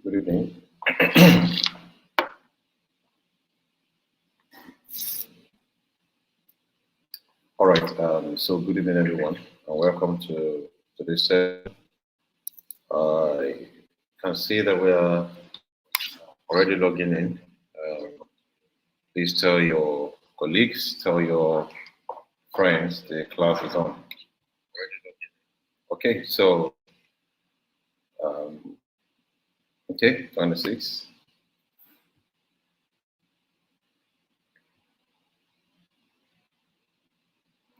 Good evening. All right. So good evening, everyone, and welcome to this session. I can see that we are already logging in. Please tell your colleagues, tell your friends the class is on. Okay. So um, okay, 26.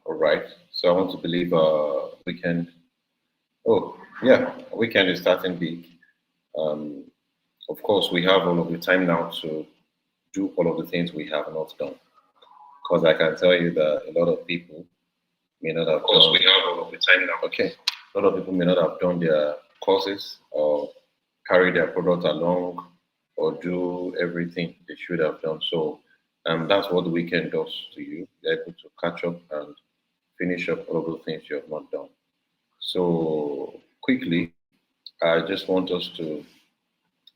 All right. So I want to believe weekend. Oh, yeah, weekend is starting big. Um, of course, we have all of the time now to do all of the things we have not done. Because I can tell you that a lot of people may not have done. We have all of the time now. Okay. A lot of people may not have done their courses or carry their product along or do everything they should have done. So that's what the weekend does to you. You're able to catch up and finish up all of the things you have not done. So quickly, I just want us to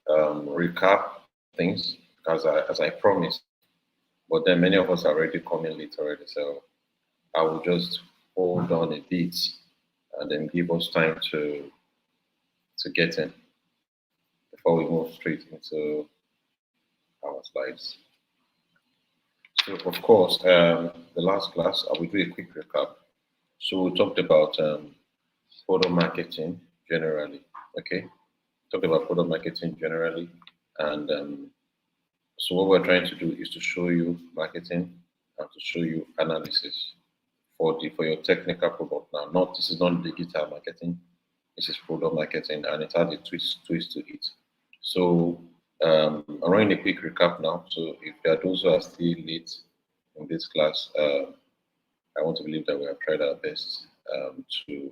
recap things as I promised. But then many of us are already coming late already, so I will just hold on a bit and then give us time to get in before we move straight into our slides. So of course, the last class I will do a quick recap. So we talked about photo marketing generally. Okay, talked about photo marketing generally, and so what we're trying to do is to show you marketing and to show you analysis for your technical product now. Not this is not digital marketing, this is product marketing, and it has a twist to it. So I'm running a quick recap now. So if there are those who are still late in this class, I want to believe that we have tried our best to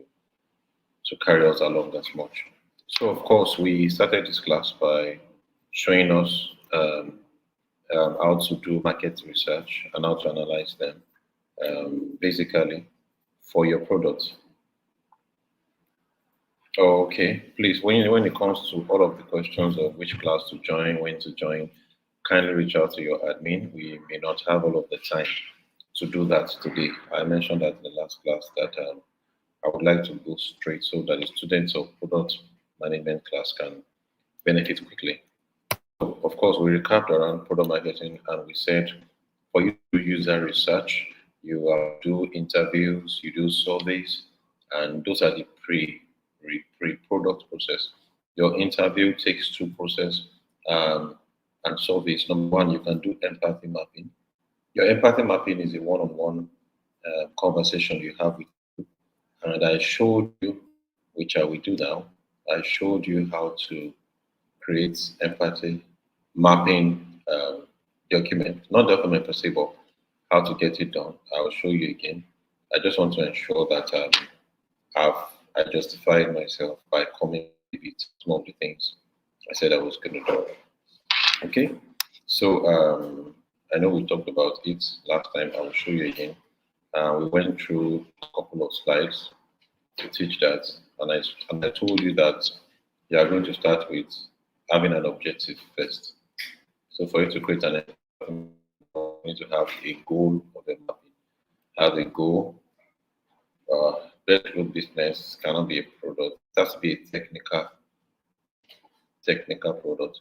carry us along as much. So of course we started this class by showing us how to do market research and how to analyze them, basically for your product. Okay, please, when it comes to all of the questions of which class to join, when to join, kindly reach out to your admin. We may not have all of the time to do that today. I mentioned that in the last class that I would like to go straight so that the students of product management class can benefit quickly. Of course, we recapped around product marketing and we said for you to do user research, you do interviews, you do surveys, and those are the pre-product process. Your interview takes two process and surveys. Number one, you can do empathy mapping. Your empathy mapping is a one-on-one conversation you have with you. And I showed you, which I will do now, I showed you how to create empathy mapping document, not document per se, but how to get it done. I will show you again. I just want to ensure that I justified myself by coming with some of the things I said I was going to do. Okay, so I know we talked about it last time. I will show you again. We went through a couple of slides to teach that, and I told you that you are going to start with having an objective first. So for you to create an mapping, you need to have a goal of a mapping. Have a goal. Bedroom business cannot be a product. It has to be a technical product.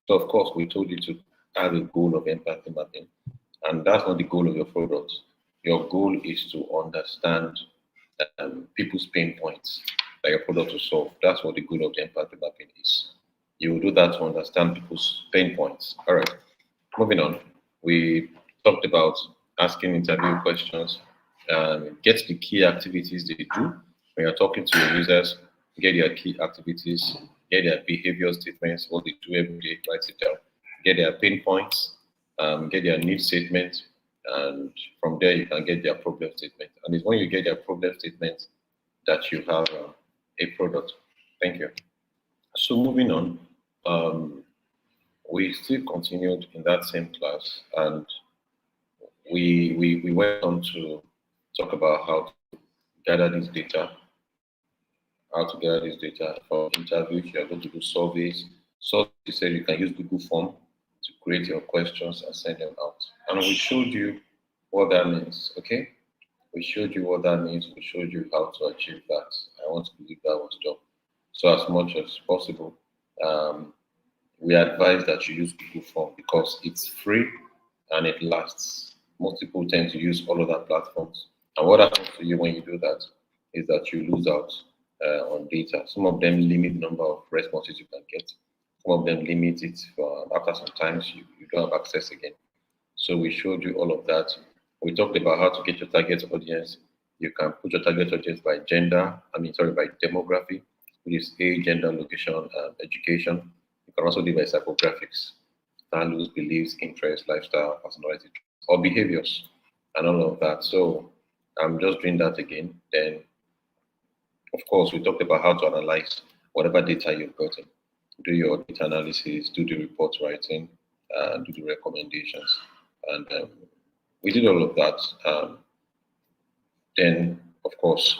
So of course we told you to have a goal of empathy mapping, and that's not the goal of your product. Your goal is to understand people's pain points that your product to solve. That's what the goal of the empathy mapping is. You will do that to understand people's pain points. All right, moving on. We talked about asking interview questions, get the key activities they do. When you're talking to your users, get their key activities, get their behavior statements, what they do every day, write it down, get their pain points, get their need statement, and from there you can get their problem statement. And it's when you get their problem statement that you have a product. Thank you. So moving on, we still continued in that same class, and we went on to talk about how to gather this data, for interviews. You are going to do surveys, So you said you can use Google Form to create your questions and send them out. And we showed you what that means, okay? We showed you what that means. We showed you how to achieve that. I want to believe that was done. So as much as possible, um, we advise that you use Google Form because it's free and it lasts. Most people tend to use all other platforms. And what happens to you when you do that is that you lose out on data. Some of them limit the number of responses you can get. Some of them limit it for after some times you don't have access again. So we showed you all of that. We talked about how to get your target audience. You can put your target audience by gender, by demography, which is age, gender, location, education. You can also do by psychographics, values, beliefs, interests, lifestyle, personality, or behaviors, and all of that. So I'm just doing that again. Then, of course, we talked about how to analyze whatever data you've gotten. Do your data analysis, do the report writing, do the recommendations. And we did all of that. Then, of course,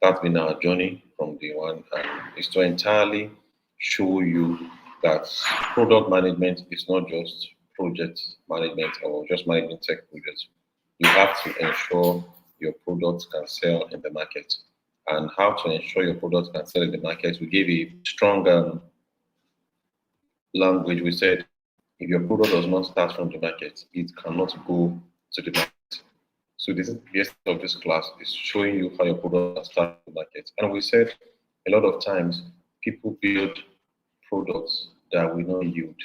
that's been our journey from day one, and is to entirely show you that product management is not just project management or just managing tech projects. You have to ensure your products can sell in the market. And how to ensure your products can sell in the market, we gave a strong language. We said if your product does not start from the market, it cannot go to the market. So this is the essence of this class is showing you how your product starts in the market. And we said a lot of times people build products that will not yield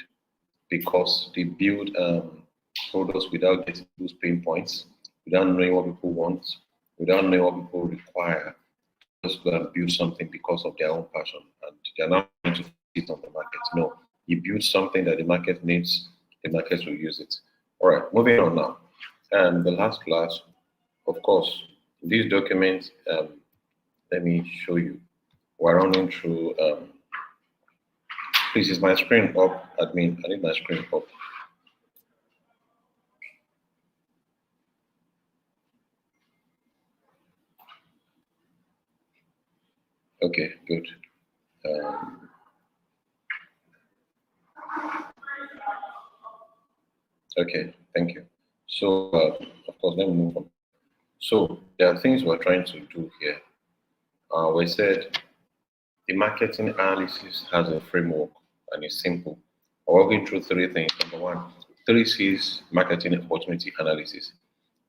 because they build products without getting those pain points, without knowing what people want, without knowing what people require. Just go and build something because of their own passion, and they're not going to fit it on the market. No, you build something that the market needs, the market will use it. All right, moving on now. And the last class, of course, these documents, let me show you. We're running through, please, is my screen up? Admin, I need my screen up. Okay, good. Um, okay, thank you. So, of course, let me move on. So, there are things we're trying to do here. We said the marketing analysis has a framework and it's simple. We're working through three things. Number one, three C's marketing opportunity analysis.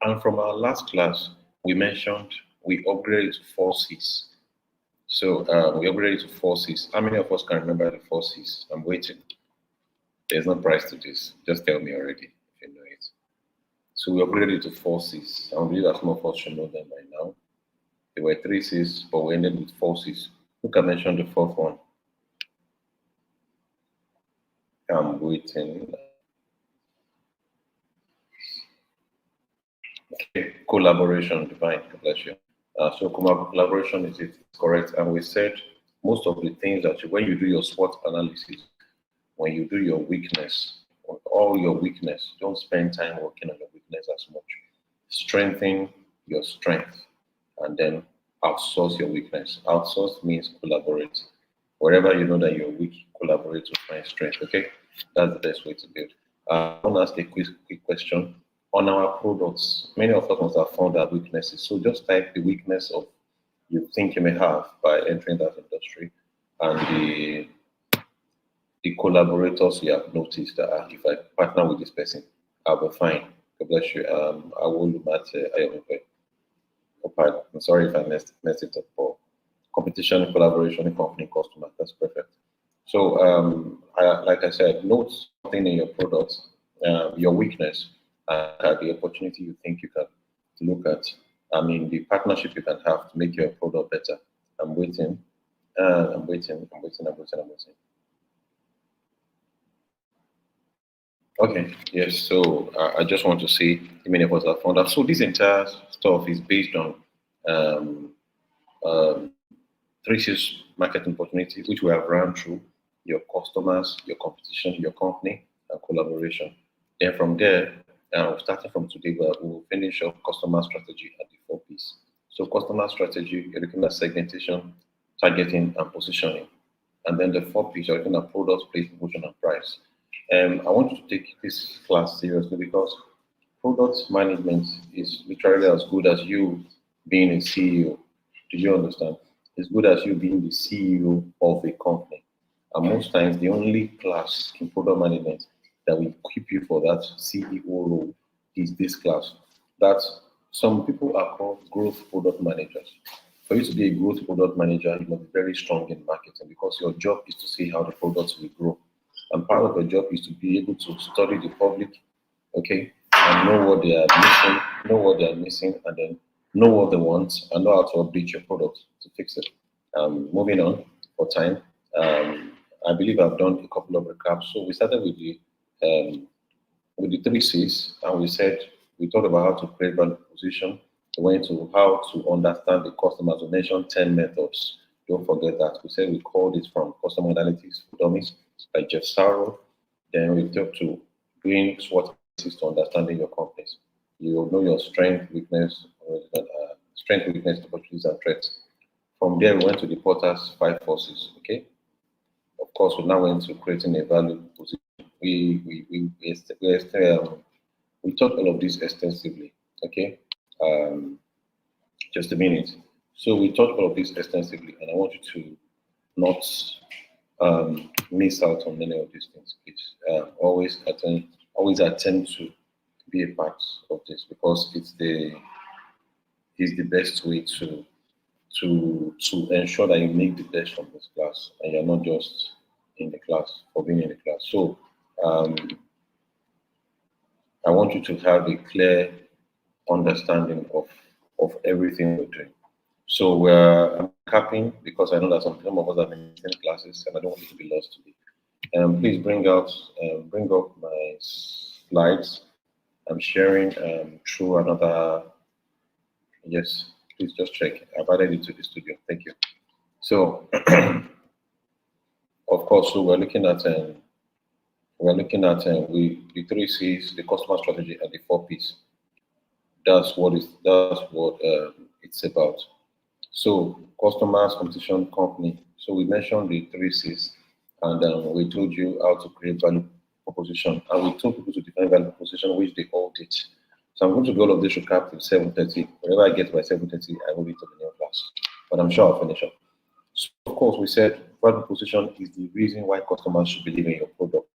And from our last class, we mentioned we upgraded to four C's. So we upgraded to four C's. How many of us can remember the four C's? I'm waiting. There's no price to this. Just tell me already if you know it. So we upgraded to four C's. I believe that some of us should know them by now. There were three C's, but we ended with four C's. Who can mention the fourth one? I'm waiting. Okay, collaboration, divine, bless you. So collaboration is it correct? And we said most of the things that when you do your SWOT analysis, when you do your weakness, or all your weakness, don't spend time working on your weakness as much. Strengthen your strength and then outsource your weakness. Outsource means collaborate. Wherever you know that you're weak, collaborate to find strength. Okay, that's the best way to build. I want to ask a quick question on our products. Many of us must have found our weaknesses. So just type the weakness of you think you may have by entering that industry, and the collaborators you have noticed that if I partner with this person, I'll be fine. God bless you. I will look at I'm sorry if I messed it up for competition, collaboration, company, customer. That's perfect. So, like I said, note something in your product, your weakness, the opportunity you think you can look at. The partnership you can have to make your product better. I'm waiting. I'm waiting. Okay, yes. So I just want to see how many of us have found that. So this entire stuff is based on um, um, three C's marketing opportunities, which we have run through your customers, your competition, your company, and collaboration. Then from there, starting from today, we'll finish up customer strategy at the four P's. So customer strategy, you're looking at segmentation, targeting, and positioning. And then the 4Ps, you're looking at product, place, promotion, and price. I want you to take this class seriously because product management is literally as good as you being a CEO. Do you understand? It's good as you being the CEO of a company. And most times, the only class in product management that will equip you for that CEO role is this class. That some people are called growth product managers. For you to be a growth product manager, you must be very strong in marketing because your job is to see how the products will grow. And part of your job is to be able to study the public, okay, and know what they are missing, and then know what they want, and know how to update your product to fix it. Moving on for time, I believe I've done a couple of recaps. So we started um, with the 3 C's, and we talked about how to create value proposition. We went to how to understand the customers. We mentioned 10 methods. Don't forget that. We said we called it from customer analytics for dummies by Jeff Sarro. Then we talked to doing SWOT analysis to understanding your companies. You will know your strength, weakness, opportunities, and threats. From there, we went to the Porter's 5 forces. Okay. Of course, we now went to creating a value position. We taught all of this extensively. Okay. Um, just a minute. So we taught all of this extensively, and I want you to not miss out on many of these things, please. Always attempt to be a part of this because it's the best way to ensure that you make the best from this class and you're not just in the class for being in the class. So um, I want you to have a clear understanding of everything we're doing. So I'm capping because I know that some of us have been in classes and I don't want you to be lost today. Please bring up my slides. I'm sharing through another. Yes, please just check. I've added it to the studio. Thank you. So, of course, so the 3 C's, the customer strategy, and the 4 P's. That's what it's about. So, customers, competition, company. So we mentioned the 3 C's, and we told you how to create value proposition, and we told people to define value proposition, which they all did. So I'm going to do all of this recap till 7:30. Whenever I get by 7:30, I move into the new class. But I'm sure I'll finish up. So of course, we said value proposition is the reason why customers should believe in your product.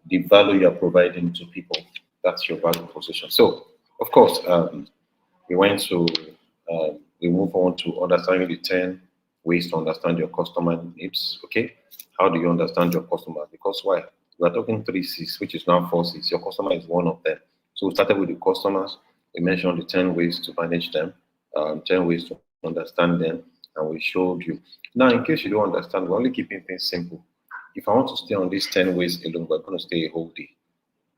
The value you're providing to people, that's your value proposition. So of course, we went to we move on to understanding the 10 ways to understand your customer needs. Okay, how do you understand your customer? Because why? We are talking 3 C's, which is now 4 C's. Your customer is one of them. So we started with the customers. We mentioned the 10 ways to manage them, 10 ways to understand them, and we showed you. Now, in case you don't understand, we're only keeping things simple. If I want to stay on these 10 ways alone, we're going to stay a whole day.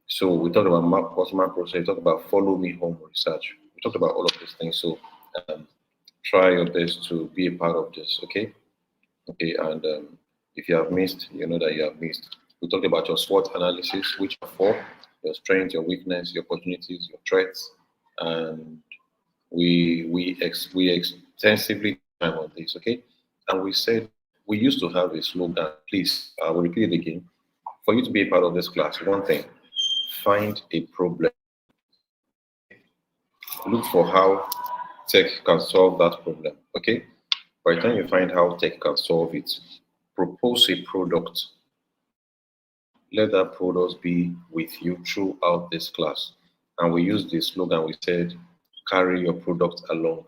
So we talked about customer process, we talked about follow me home research. We talked about all of these things. So try your best to be a part of this, okay? Okay, and if you have missed, you know that you have missed. We talked about your SWOT analysis, which are 4: your strengths, your weakness, your opportunities, your threats, and we extensively time on this, okay? And we said we used to have a slogan. Please, I will repeat it again. For you to be a part of this class, one thing: find a problem. Look for how tech can solve that problem. Okay. By the time you find how tech can solve it, propose a product. Let that product be with you throughout this class. And we used the slogan, we said, carry your product along.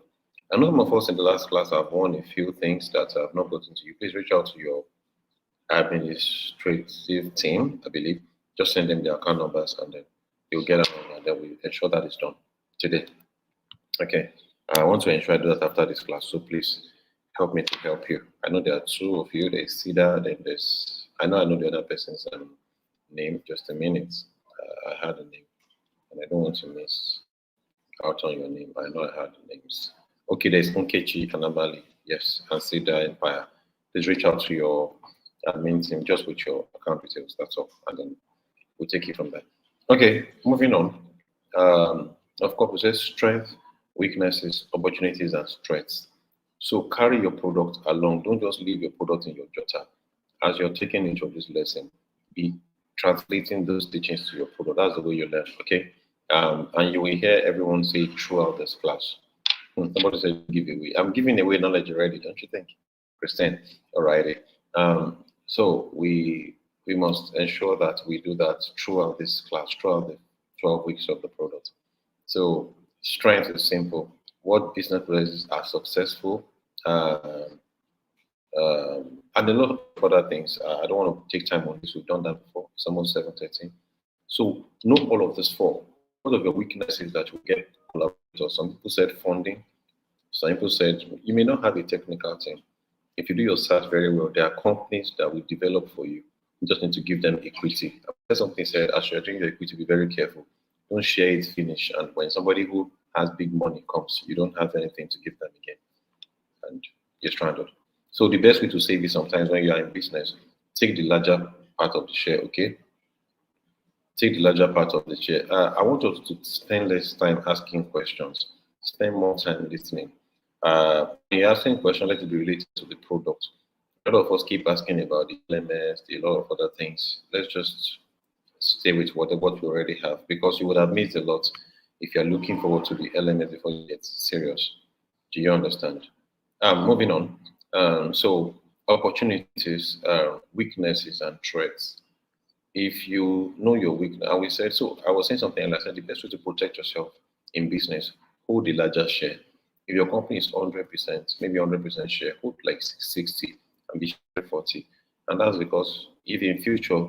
And some of us in the last class have won a few things that have not gotten to you. Please reach out to your administrative team, I believe. Just send them their account numbers and then you'll get them and then we ensure that it's done today. Okay. I want to ensure I do that after this class. So please help me to help you. I know there are 2 of you. There's Cedar, then I know the other person's name. Just a minute. I had a name and I don't want to miss out on your name. I know I had the names. Okay, there's Nkechi Kanabali. Yes, and Cedar Empire. Please reach out to your admin team just with your account details. That's all. And then we'll take it from there. Okay, moving on. Of course, we say strength, weaknesses, opportunities, and threats. So carry your product along. Don't just leave your product in your jotter. as you're taking each of this lesson, be translating those teachings to your product. That's the way you learn, okay? And you will hear everyone say throughout this class. Somebody said give away. I'm giving away knowledge already, don't you think, Christine? Alrighty. So we must ensure that we do that throughout this class, throughout the 12 weeks of the product. So strength is simple. What business processes are successful, and a lot of other things. I don't want to take time on this. We've done that before. It's almost 7:13. So know all of this for. One of your weaknesses that you get collaborators. Some people said funding. Some people said you may not have a technical team. If you do your search very well, there are companies that will develop for you. You just need to give them equity. Something said, as you're doing your equity, be very careful. Don't share it finish. And when somebody who has big money comes, you don't have anything to give them again. And you're stranded. So the best way to save is sometimes when you are in business, take the larger part of the share, okay? Take the larger part of the share. I want us to spend less time asking questions, spend more time listening. When you're asking questions, let it be related to the product. A lot of us keep asking about the LMS, a lot of other things. Let's just stay with what we already have, because you would have missed a lot if you're looking forward to the LMS before you get serious. Do you understand? Moving on. So opportunities, weaknesses, and threats. If you know your weakness, and we said, so I was saying something, and I said the best way to protect yourself in business, hold the larger share. If your company is 100%, maybe 100% share, hold like 60 and be share 40. And that's because if in future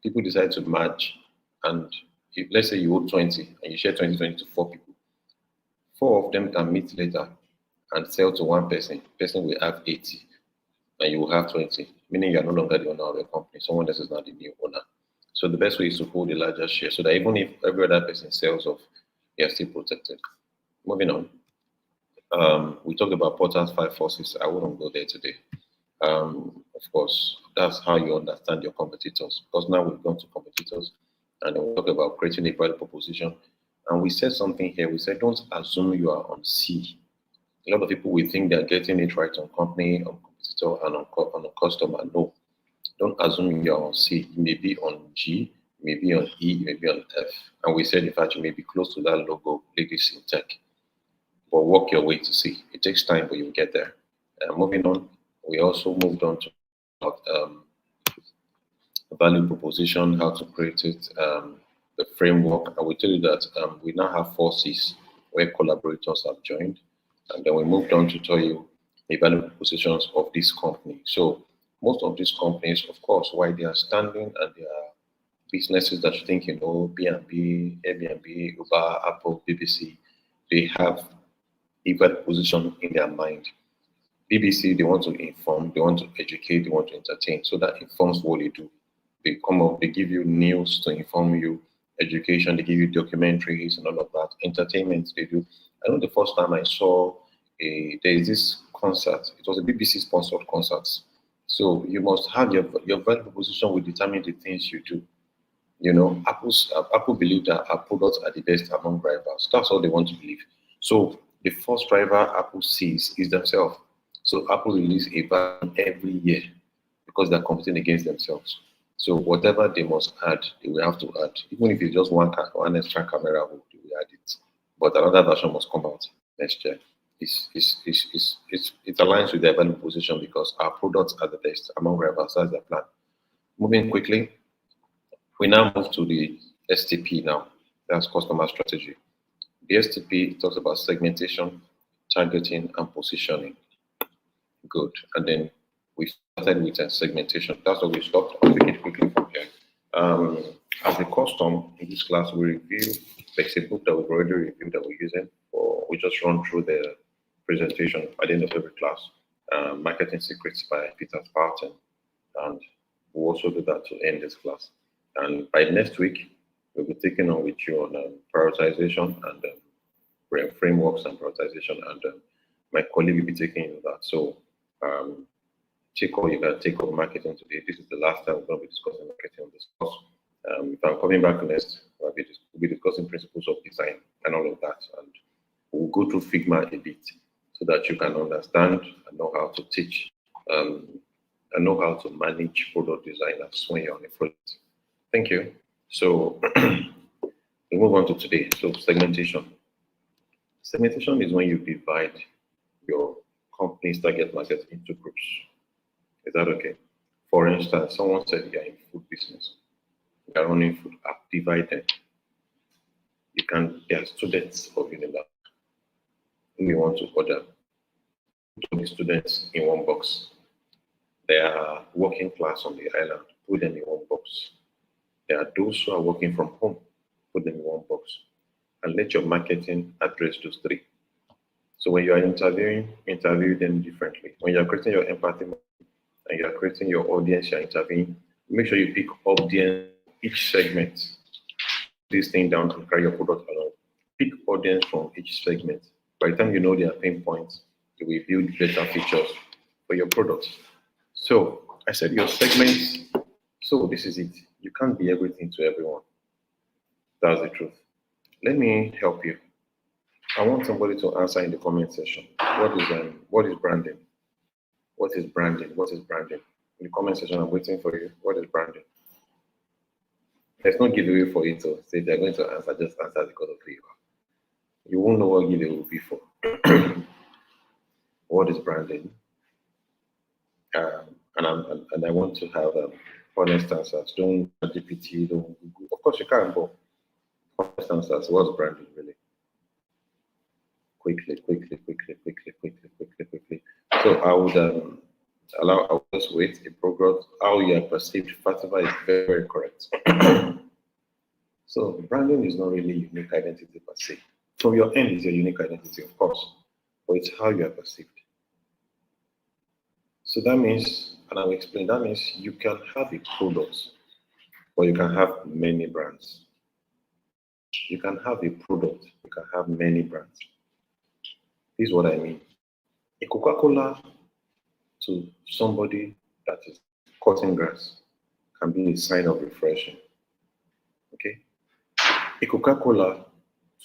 people decide to merge, and if, let's say you hold 20 and you share 20 to 4 people, 4 of them can meet later and sell to one person. Person will have 80 and you will have 20, meaning you are no longer the owner of the company. Someone else is now the new owner. So the best way is to hold a larger share so that even if every other person sells off, you are still protected. Moving on. We talked about Porter's 5 forces. I wouldn't go there today. Of course, that's how you understand your competitors. Because now we've gone to competitors and then we talk about creating a value proposition. And we said something here. We said, don't assume you are on C. A lot of people will think they're getting it right on company, on competitor, and on a customer. No, don't assume you're on C. You may be on G, you may be on E, you may be on F. And we said, in fact, you may be close to that logo, ladies in tech. But work your way to C. It takes time, but you'll get there. Moving on, we also moved on to value proposition, how to create it, the framework. And we tell you that we now have 4 C's where collaborators have joined. And then we moved on to tell you the value propositions of this company. So most of these companies, of course, why they are standing and they are businesses that you think, you know, B&B, Airbnb, Uber, Apple, BBC, they have a value proposition in their mind. BBC, they want to inform, they want to educate, they want to entertain. So that informs what they do. They come up, they give you news to inform you, education, they give you documentaries and all of that. Entertainment, they do. I know the first time I saw there is this concert. It was a BBC sponsored concert. So you must have your value proposition will determine the things you do. You know, Apple believe that our products are the best among rivals. That's all they want to believe. So the first rival Apple sees is themselves. So Apple release a version every year because they're competing against themselves. So whatever they must add, they will have to add. Even if it's just one extra camera, they will add it. But another version must come out next year. It aligns with their value position because our products are the best among rivals. That's their plan. Moving quickly, we now move to the STP now. That's customer strategy. The STP talks about segmentation, targeting, and positioning. Good. And then we started with segmentation. That's what we stopped. I'll take it quickly from here. As a custom, in this class, we review, there's a book that we've already reviewed that we're using, or we just run through the presentation at the end of every class. Marketing Secrets by Peter Spartan. And we'll also do that to end this class. And by next week, we'll be taking on with you on prioritization and frameworks and prioritization. And my colleague will be taking on that. So take all you can take on marketing today. This is the last time we're going to be discussing marketing on this course. If I'm coming back next, we'll be discussing principles of design and all of that. And we'll go through Figma a bit so that you can understand and know how to teach and know how to manage product designers when you're on a project. Thank you. So we move on to today. So segmentation. Segmentation is when you divide your company's target market into groups. Is that okay? For instance, someone said you're in food business. You're running food app, divide them. You can, there are students of university who you want to order. Put the students in one box. They are working class on the island. Put them in one box. There are those who are working from home. Put them in one box. And let your marketing address those three. So when you are interviewing, interview them differently. When you are creating your empathy and you are creating your audience, you are interviewing, make sure you pick audience each segment. This thing down to carry your product along. Pick audience from each segment. By the time you know their pain points, you will build better features for your products. So I said your segments. So this is it. You can't be everything to everyone. That's the truth. Let me help you. I want somebody to answer in the comment section. What is branding? What is branding? What is branding? In the comment section, I'm waiting for you. What is branding? There's no giveaway for you to say they're going to answer, just answer because of who you are. You won't know what giveaway will be for. What is branding? And I want to have honest answers. Don't GPT, don't Google. Of course you can, but honest answers. What's branding really? Quickly. So I would I'll just wait a progress. How you are perceived, Fatima is very, very correct. So branding is not really unique identity per se. From your end is your unique identity, of course, but it's how you are perceived. So that means, and I'll explain, that means you can have a product, or you can have many brands. You can have a product, you can have many brands. This is what I mean. A Coca-Cola to somebody that is cutting grass can be a sign of refreshing. Okay? A Coca-Cola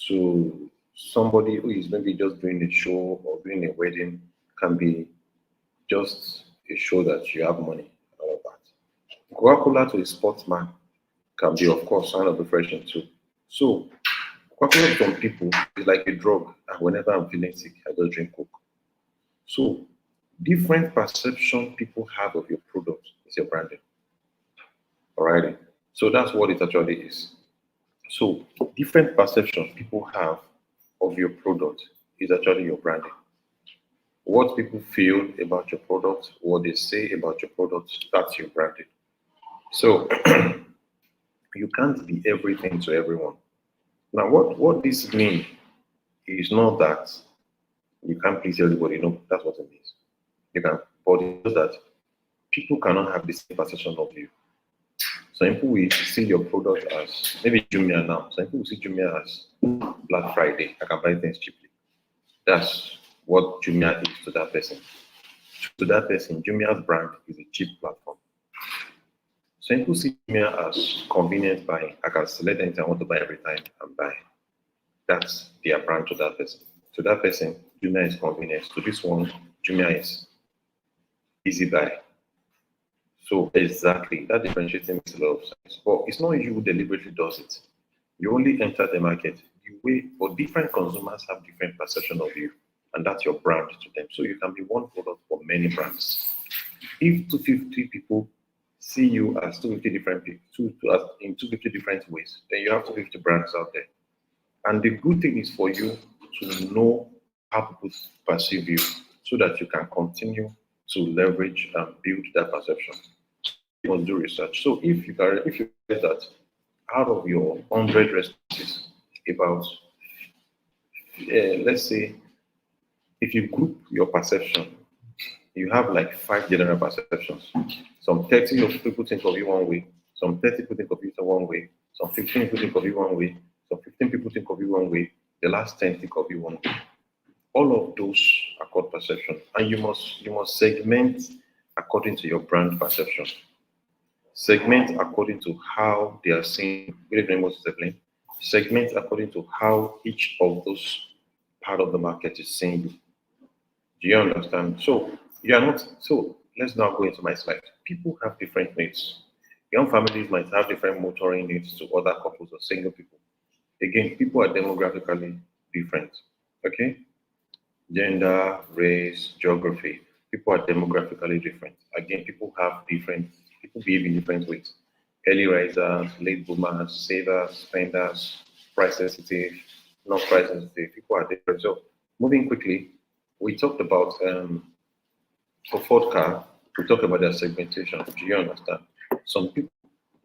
to somebody who is maybe just doing a show or doing a wedding can be just a show that you have money and all of that. Coca-Cola to a sportsman can be, of course, sign of refreshing too. So Coca-Cola to some people is like a drug, and whenever I'm feeling sick, I just drink Coke. So different perception people have of your product is your branding. Alrighty. So that's what it actually is. So different perception people have of your product is actually your branding. What people feel about your product, what they say about your product, that's your branding. So you can't be everything to everyone. Now, what this means is not that you can't please everybody. No, that's what it means. You can, but it means that people cannot have the same perception of you. Some people will see your product as maybe Jumia now. Some people will see Jumia as Black Friday. I can buy things cheaply. That's what Jumia is to that person. To that person, Jumia's brand is a cheap platform. Some people see Jumia as convenient buying. I can select anything I want to buy every time and buy. That's their brand to that person. To that person, Jumia is convenient. To this one, Jumia is easy buy. So exactly, that differentiating makes a lot of sense. But it's not you who deliberately does it. You only enter the market the way, but different consumers have different perception of you, and that's your brand to them. So you can be one product for many brands. If 250 people see you as 250 different people, in 250 different ways, then you have 250 brands out there. And the good thing is for you to know how people perceive you, so that you can continue to leverage and build that perception. You must do research. So if you get that out of your 100 responses, about let's say if you group your perception, you have like 5 general perceptions. Some 30 of people think of you one way, some 30 people think of you one way, some 15 people think of you one way, some 15 people think of you one way, the last 10 think of you one way. All of those are called perception, and you must segment according to your brand perception. Segment according to how they are seeing. Segment according to how each of those part of the market is seeing you. Do you understand? So you are not. So let's now go into my slide. People have different needs. Young families might have different motoring needs to other couples or single people. Again, people are demographically different. Okay? Gender, race, geography. People are demographically different. Again, people behave in different ways. Early risers, late boomers, savers, spenders, price sensitive, not price sensitive. People are different. So, moving quickly, we talked about for Ford car, we talked about their segmentation. Do you understand? Some people,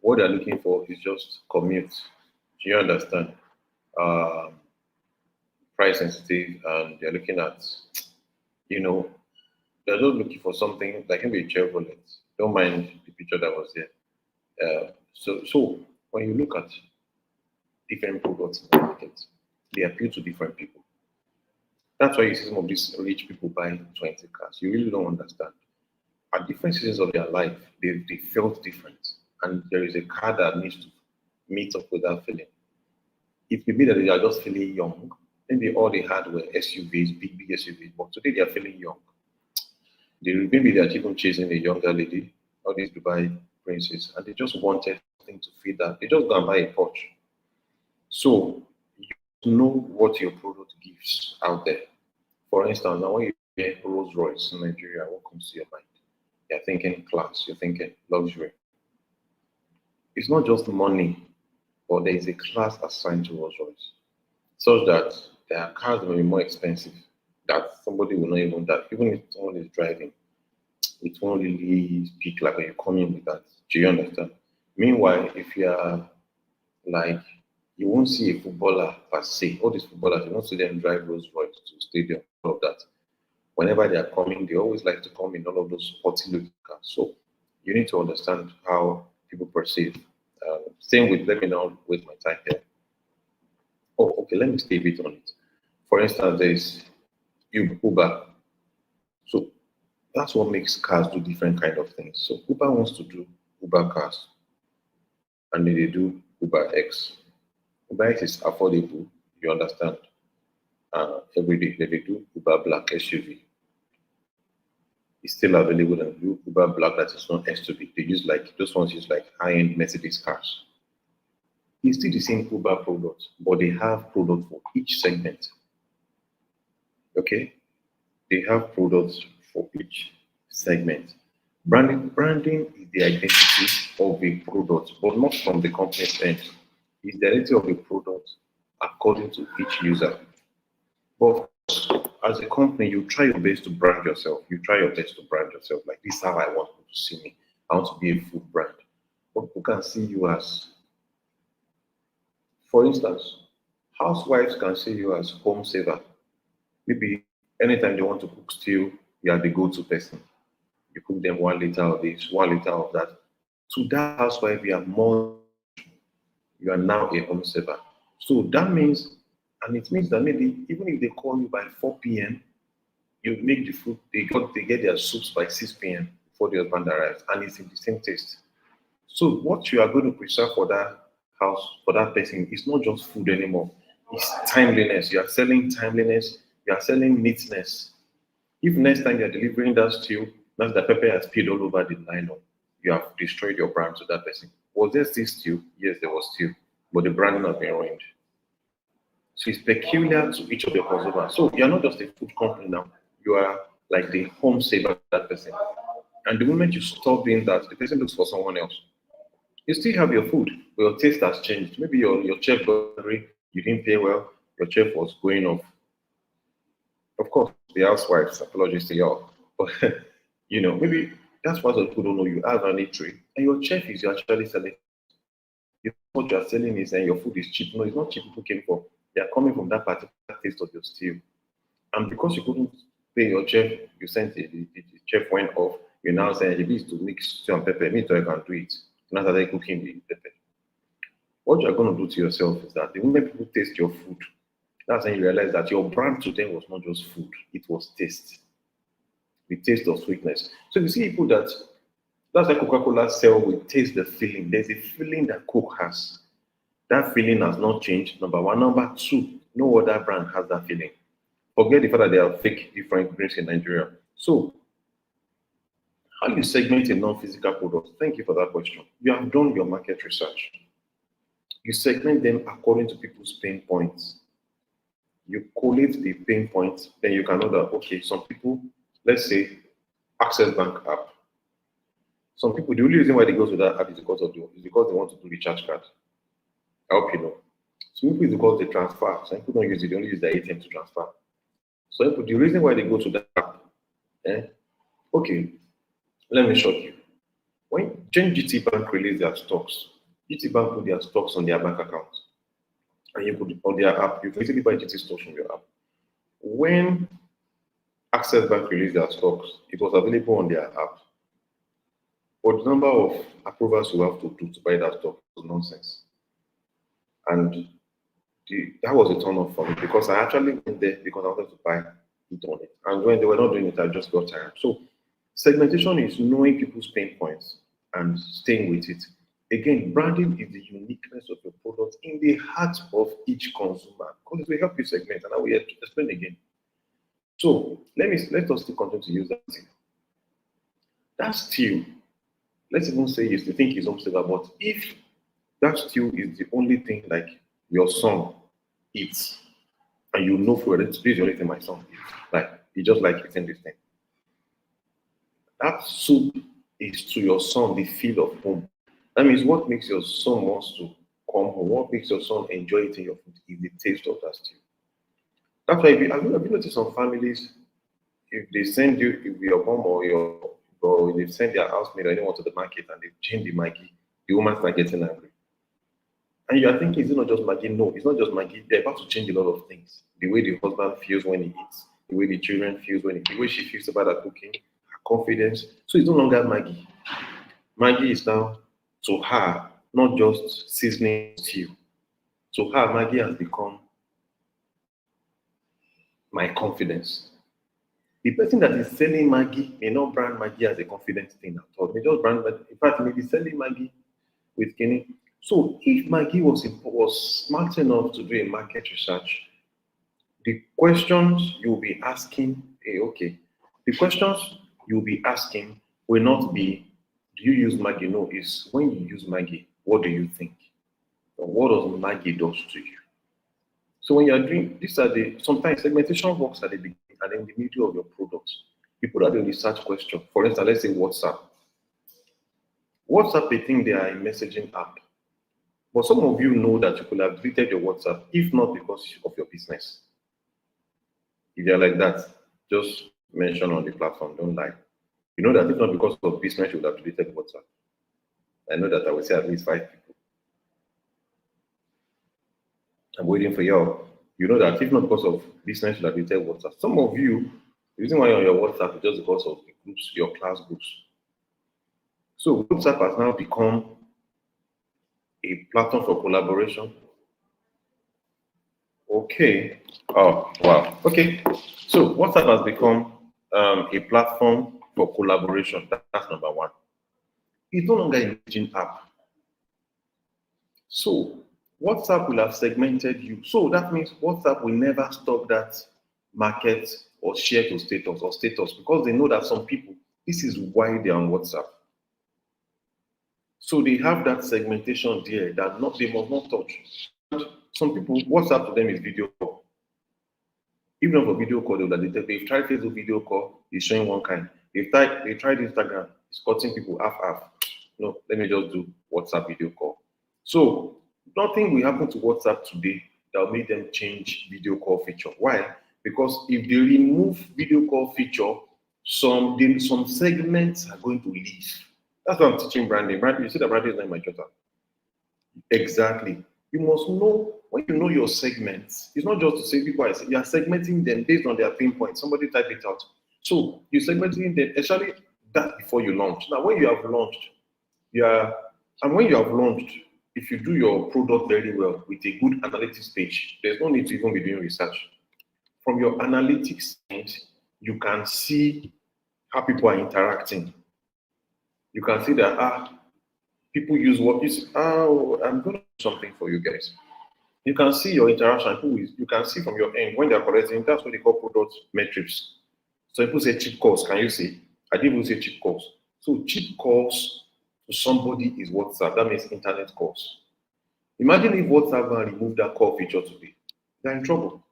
what they're looking for is just commute. Do you understand? Um, Price sensitive, and they're looking at, you know, they're just looking for something that can be a Chevrolet. Don't mind the picture that was there. So when you look at different products in the market, they appeal to different people. That's why you see some of these rich people buying 20 cars. You really don't understand. At different seasons of their life, they felt different. And there is a car that needs to meet up with that feeling. It may be that they are just feeling young. Maybe all they had were SUVs, big SUVs, but today they are feeling young. Maybe they are even chasing a younger lady, all these Dubai princes, and they just wanted something to feed that. They just go and buy a Porsche. So you know what your product gives out there. For instance, now when you hear Rolls Royce in Nigeria, what comes to your mind? You're thinking class, you're thinking luxury. It's not just money, but there is a class assigned to Rolls Royce, such that there are cars that may be more expensive that somebody will not even that even if someone is driving, it won't really speak like when you come in with that. Do you understand? Meanwhile, if you are like you won't see a footballer per se, all these footballers, you won't see them drive Rolls Royce to stadium, all of that. Whenever they are coming, they always like to come in all of those sporty looking cars. So you need to understand how people perceive. Same with, let me not waste my time here. Oh, okay, let me stay a bit on it. For instance, there is Uber. So that's what makes cars do different kind of things. So Uber wants to do Uber cars, and then they do Uber X. Uber X is affordable, you understand. Every day they do Uber Black SUV. It's still available and do Uber Black that is not SUV. They use like those ones use like high-end Mercedes cars. It's still the same Uber product, but they have product for each segment. Okay, they have products for each segment. Branding is the identity of a product, but not from the company's end. It's the identity of a product according to each user. But as a company, you try your best to brand yourself. You try your best to brand yourself. Like this is how I want people to see me. I want to be a food brand. But people can see you as, for instance, housewives can see you as home saver. Maybe anytime they want to cook stew, you are the go-to person. You cook them 1 liter of this, 1 liter of that. To that housewife, you are now a home saver. So that means, and it means that maybe even if they call you by 4 p.m., you make the food, they get their soups by 6 p.m. before the husband arrives, and it's in the same taste. So what you are going to preserve for that house, for that person, is not just food anymore. It's timeliness. You are selling timeliness, you are selling neatness. If next time you're delivering that stew, that's the pepper has spilled all over the nylon, you have destroyed your brand to that person. Was there still stew? Yes, there was stew, but the branding has been ruined. So it's peculiar to each of your consumers. So you're not just a food company now, you are like the home saver of that person. And the moment you stop doing that, the person looks for someone else. You still have your food, but your taste has changed. Maybe your chef got hungry, you didn't pay well, your chef was going off. Of course, the housewives, apologies to y'all. But maybe that's why some people don't know you have an eatery and your chef is actually selling. You know what you are selling is and your food is cheap. No, it's not cheap people came for. They are coming from that particular taste of your stew. And because you couldn't pay your chef, you sent the chef went off, you now saying the is to mix stew and pepper. Me too, I can do it. Now that I cooking the pepper. What you're going to do to yourself is that the moment people taste your food, that's when you realize that your brand to them was not just food, it was taste. The taste of sweetness. So you see people that's why Coca-Cola sell with taste the feeling. There's a feeling that Coke has. That feeling has not changed. Number one. Number two, no other brand has that feeling. Forget the fact that there are fake different drinks in Nigeria. So How you segment a non-physical product? Thank you for that question. You have done your market research. You segment them according to people's pain points. You collate the pain points, then you can know that, okay, some people, let's say, Access Bank app. Some people, the only reason why they go to that app is because they want to do recharge card. I hope you know. Some people, it's because they transfer. Some people don't use it, they only use their ATM to transfer. So the reason why they go to that app, okay, let me show you. When GT Bank released their stocks, GT Bank put their stocks on their bank account. And you put it on their app, you can easily buy GT stocks from your app. When Access Bank released their stocks, it was available on their app. But the number of approvals you have to do to buy that stock was nonsense. And that was a turn off for me because I actually went there because I wanted to buy it on it. And when they were not doing it, I just got tired. So segmentation is knowing people's pain points and staying with it. Again, branding is the uniqueness of your product in the heart of each consumer because it will help you segment. And I will explain again. So let us still continue to use that. That stew, let's even say you think it's home saver, but if that stew is the only thing like your son eats, and you know for it, this is the only thing my son eats. Like he just like eating this thing. That soup is to your son the feel of home. That means what makes your son wants to come home, what makes your son enjoy eating your food is the taste of that stew. That's why have you noticed some families, if they send you, if your mom or they send their housemaid or anyone to the market and they change the Maggi, the woman starts getting angry. And you are thinking, it's not just Maggi. No, it's not just Maggi. They're about to change a lot of things. The way the husband feels when he eats, the way the children feels the way she feels about her cooking, her confidence. So it's no longer Maggi. Maggi is now, to her, not just seasoning stew. To her, Maggi has become my confidence. The person that is selling Maggi may not brand Maggi as a confidence thing at all. They just brand Maggi. In fact, may be selling Maggi with Kenny. So if Maggi was smart enough to do a market research, the questions you'll be asking, the questions you'll be asking will not be, do you use Maggi? No, it's when you use Maggi, what do you think? Or what does Maggi do to you? So when you're doing, sometimes segmentation works at the beginning and in the middle of your product. You put out the research question. For instance, let's say WhatsApp. WhatsApp, they think they are a messaging app. But some of you know that you could have deleted your WhatsApp, if not because of your business. If you're like that, just mention on the platform, don't lie. You know that if not because of business, you would have deleted WhatsApp. I know that I will say at least 5 people. I'm waiting for you. You know that if not because of business, you would have deleted WhatsApp. Some of you, the reason why you're on your WhatsApp is just because of the groups, your class groups. So WhatsApp has now become a platform for collaboration. Okay. Oh, wow. Okay. So WhatsApp has become a platform for collaboration. That's number one. It's no longer a messaging app. So WhatsApp will have segmented you. So that means WhatsApp will never stop that market or share to status or status because they know that some people, this is why they're on WhatsApp. So they have that segmentation there that they must not touch. And some people, WhatsApp to them is video call. Even for video call, they've tried Facebook video call, it's showing one kind. They tried Instagram, it's cutting people half. No, let me just do WhatsApp video call. So nothing will happen to WhatsApp today that will make them change video call feature. Why? Because if they remove video call feature, some segments are going to leave. That's why I'm teaching branding. Branding, you see that branding is not in my job. Exactly. You must know, when you know your segments, it's not just to say people, you are segmenting them based on their pain points. Somebody type it out. So you're segmenting them, especially that before you launch. Now, when you have launched, if you do your product very well with a good analytics page, there's no need to even be doing research. From your analytics end, you can see how people are interacting. You can see that people use what is. I'm going to do something for you guys. You can see your interaction. You can see from your end when they're collecting. That's what they call product metrics. So people say cheap cost. Can you see? I didn't even say cheap cost. So cheap calls to somebody is WhatsApp. That means internet calls. Imagine if WhatsApp can remove that call feature today. They're in trouble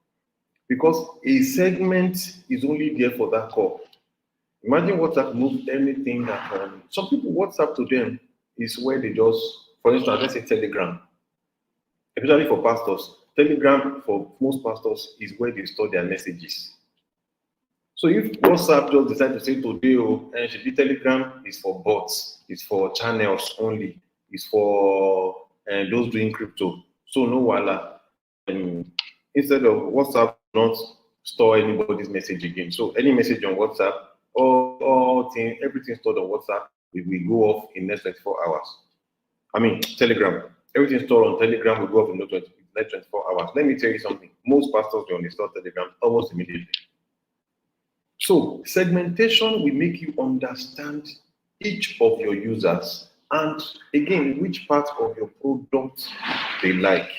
because a segment is only there for that call. Imagine WhatsApp moves anything that some people WhatsApp to them is where they just, for instance, let's say Telegram, especially for pastors. Telegram for most pastors is where they store their messages. So if WhatsApp just decide to say today, oh, and should be Telegram is for bots, it's for channels only, it's for those doing crypto. So no wala. Instead of WhatsApp, not store anybody's message again. So any message on WhatsApp, all thing, everything stored on WhatsApp, it will go off in next 24 hours. I mean Telegram. Everything stored on Telegram will go off in next 24 hours. Let me tell you something. Most pastors will install Telegram almost immediately. So segmentation will make you understand each of your users and again, which part of your product they like.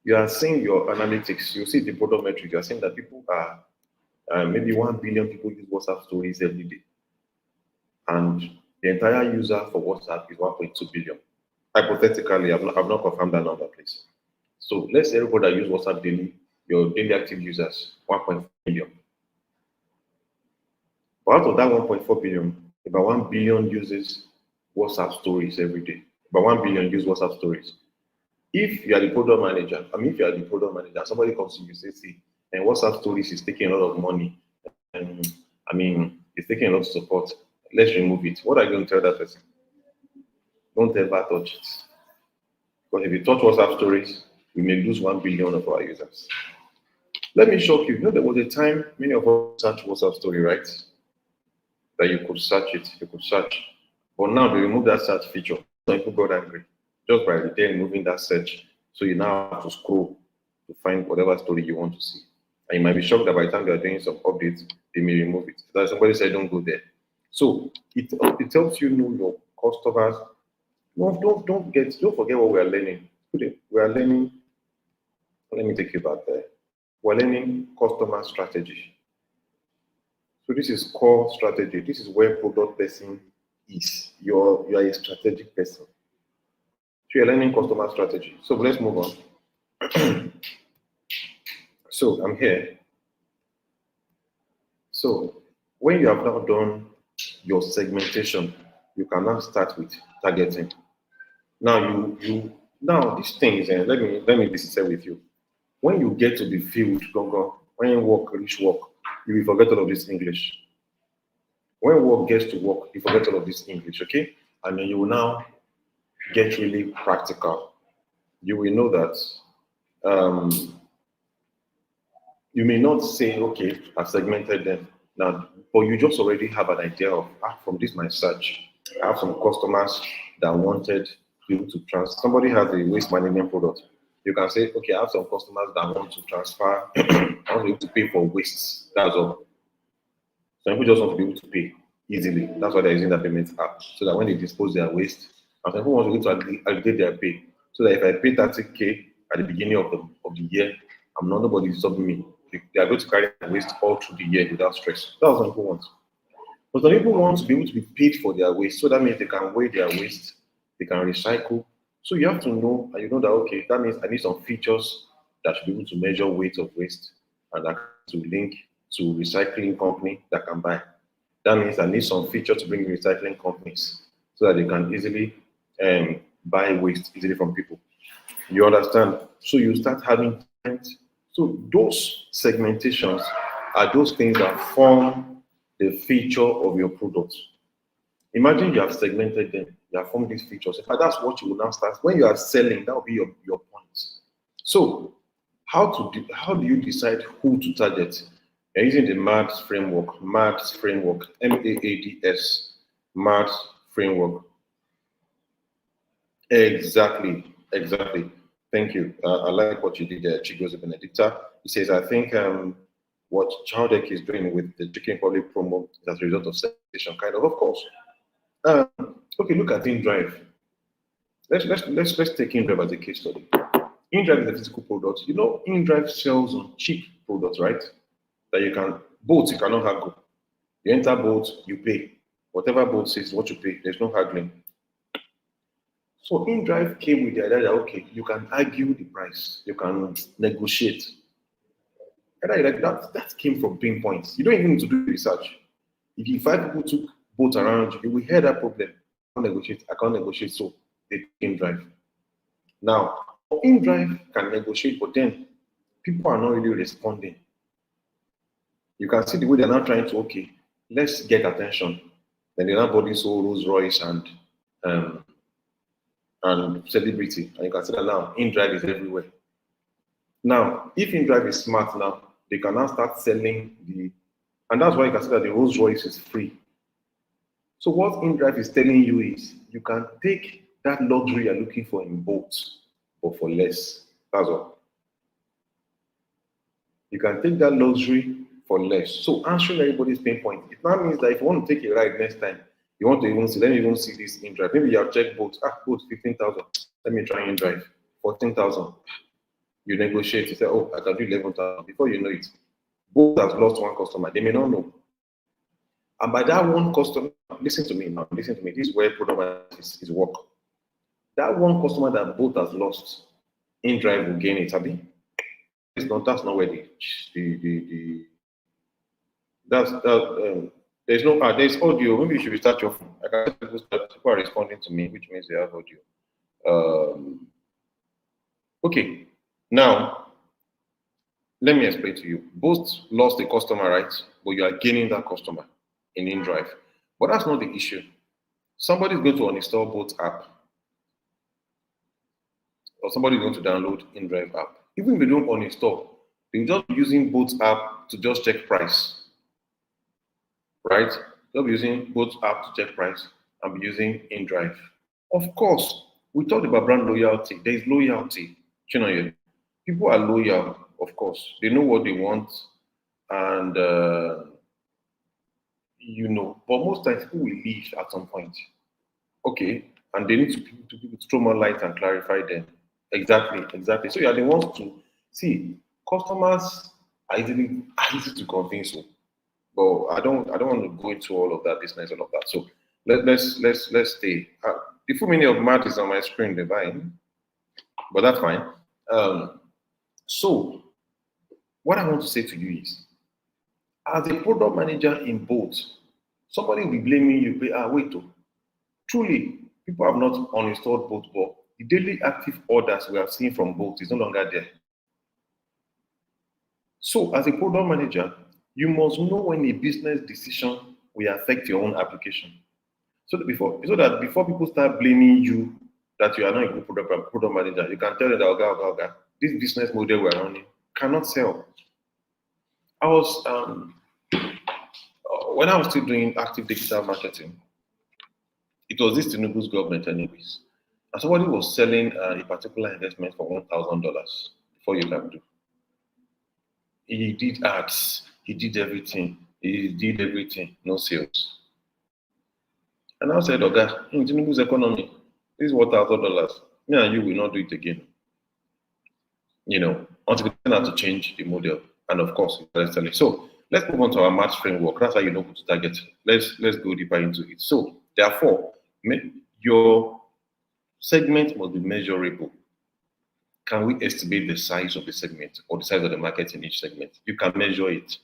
You are seeing your analytics, you see the product metrics, you are seeing that people are, maybe 1 billion people use WhatsApp stories every day. And the entire user for WhatsApp is 1.2 billion. Hypothetically, I've not confirmed that number, please. So let's say everybody that use WhatsApp daily, your daily active users, 1.4 billion. But out of that 1.4 billion, about 1 billion uses WhatsApp stories every day. About 1 billion use WhatsApp stories. If you are the product manager, somebody comes to you and says, see, and WhatsApp stories is taking a lot of money, and it's taking a lot of support. Let's remove it. What are you going to tell that person? Don't ever touch it. Because if you touch WhatsApp stories, we may lose 1 billion of our users. Let me shock you. You know, there was a time many of us search WhatsApp story, right? That you could search it, But now they remove that search feature. Some people got angry just by then moving that search. So you now have to scroll to find whatever story you want to see. And you might be shocked that by the time they are doing some updates, they may remove it. That somebody said, don't go there. So it helps you know your customers. Don't forget what we are learning. We are learning. Let me take you back there. We're learning customer strategy. So this is core strategy. This is where product person is. You are a strategic person. So you're learning customer strategy. So let's move on. So I'm here. So when you have now done your segmentation, you can now start with targeting. Now these things, and let me be sincere with you. When you get to the field, when you reach work, you will forget all of this English. When work gets to work, you forget all of this English, okay? And then you will now get really practical. You will know that you may not say, okay, I've segmented them now, but you just already have an idea of, from this my search, I have some customers that wanted to be able to transfer. Somebody has a waste management product. You can say, okay, I have some customers that want to transfer, I want to be able to pay for wastes. That's all. Some people just want to be able to pay easily. That's why they're using that payment app. So that when they dispose their waste, and some people want to be able to aggregate their pay. So that if I pay 30K at the beginning of the year, nobody disturbing me. They are going to carry their waste all through the year without stress. That's what some people want. But some people want to be able to be paid for their waste. So that means they can weigh their waste, they can recycle. So you have to know, and you know that, okay, that means I need some features that should be able to measure weight of waste and that to link to recycling company that can buy. That means I need some feature to bring recycling companies so that they can easily buy waste easily from people. You understand? So you start having, so those segmentations are those things that form the feature of your product. Imagine you have segmented them, you have formed these features. In fact, that's what you will now start. When you are selling, that will be your point. So how do you decide who to target? You're using the MADS framework, MAADS, MADS framework. Exactly. Thank you. I like what you did there, Chigozie Benedicta. He says, I think what Chowdek is doing with the Chicken Republic promo is as a result of segmentation, kind of course. Okay, look at InDrive. Let's take InDrive as a case study. InDrive is a physical product. You know, InDrive sells on cheap products, right? That you can, boats you cannot have go. You enter boat, you pay. Whatever boat says, what you pay. There's no haggling. So InDrive came with the idea that okay, you can argue the price, you can negotiate. And I like that came from pinpoints. You don't even need to do research. If 5 people took boats around you, you will hear that problem. I can't negotiate, so they take InDrive. Now, InDrive can negotiate, but then people are not really responding. You can see the way they're now trying to, okay, let's get attention. Then they're not body so Rolls Royce and celebrity. And you can see that now InDrive is everywhere. Now, if InDrive is smart now, they can now start selling and that's why you can see that the Rolls Royce is free. So what InDrive is telling you is you can take that luxury you're looking for in boats, but for less. That's all. You can take that luxury for less. So answering everybody's pain point. It now means that if you want to take a ride next time, you want to even see, let me even see this InDrive. Maybe you have checked boats. Boats 15,000. Let me try InDrive. 14,000. You negotiate. You say, oh, I can do 11,000. Before you know it, boat has lost one customer. They may not know. And by that one customer, listen to me now. Listen to me. This is where product is work. That one customer that boat has lost, InDrive will gain it. Abi? That's not where there's no there's audio. Maybe you should restart your phone. I can people are responding to me, which means they have audio. Okay, now let me explain to you. Both lost a customer, right? But you are gaining that customer in InDrive. But that's not the issue. Somebody's going to uninstall both app, or somebody's going to download InDrive app. Even if they don't uninstall, they're just using both app to just check price. Right? They'll be using both app to check price and be using InDrive. Of course, we talked about brand loyalty. There is loyalty. People are loyal, of course. They know what they want, and but most times people will leave at some point. Okay, and they need to throw more light and clarify them. Exactly. So you are the ones to see. Customers are easy to convince. But I don't want to go into all of that business, all of that. So let's stay. The full meaning of math is on my screen, divine, but that's fine. So what I want to say to you is, as a product manager in both, somebody will be blaming you. Wait, truly, people have not uninstalled both, but the daily active orders we have seen from both is no longer there. So as a product manager, you must know when a business decision will affect your own application. So that before people start blaming you that you are not a good product manager, you can tell them that, okay, this business model we're running cannot sell. I was when I was still doing active digital marketing, it was this Tinubu's government anyways. And somebody was selling a particular investment for $1,000 before you can do. He did ads, he did everything, no sales. And I said, okay, in Tinubu's economy, this is $1,000. Me and you will not do it again. Until we learn how to change the model. And of course, so let's move on to our match framework. That's how you know who to target. Let's go deeper into it. So therefore, your segment must be measurable. Can we estimate the size of the segment or the size of the market in each segment? You can measure it.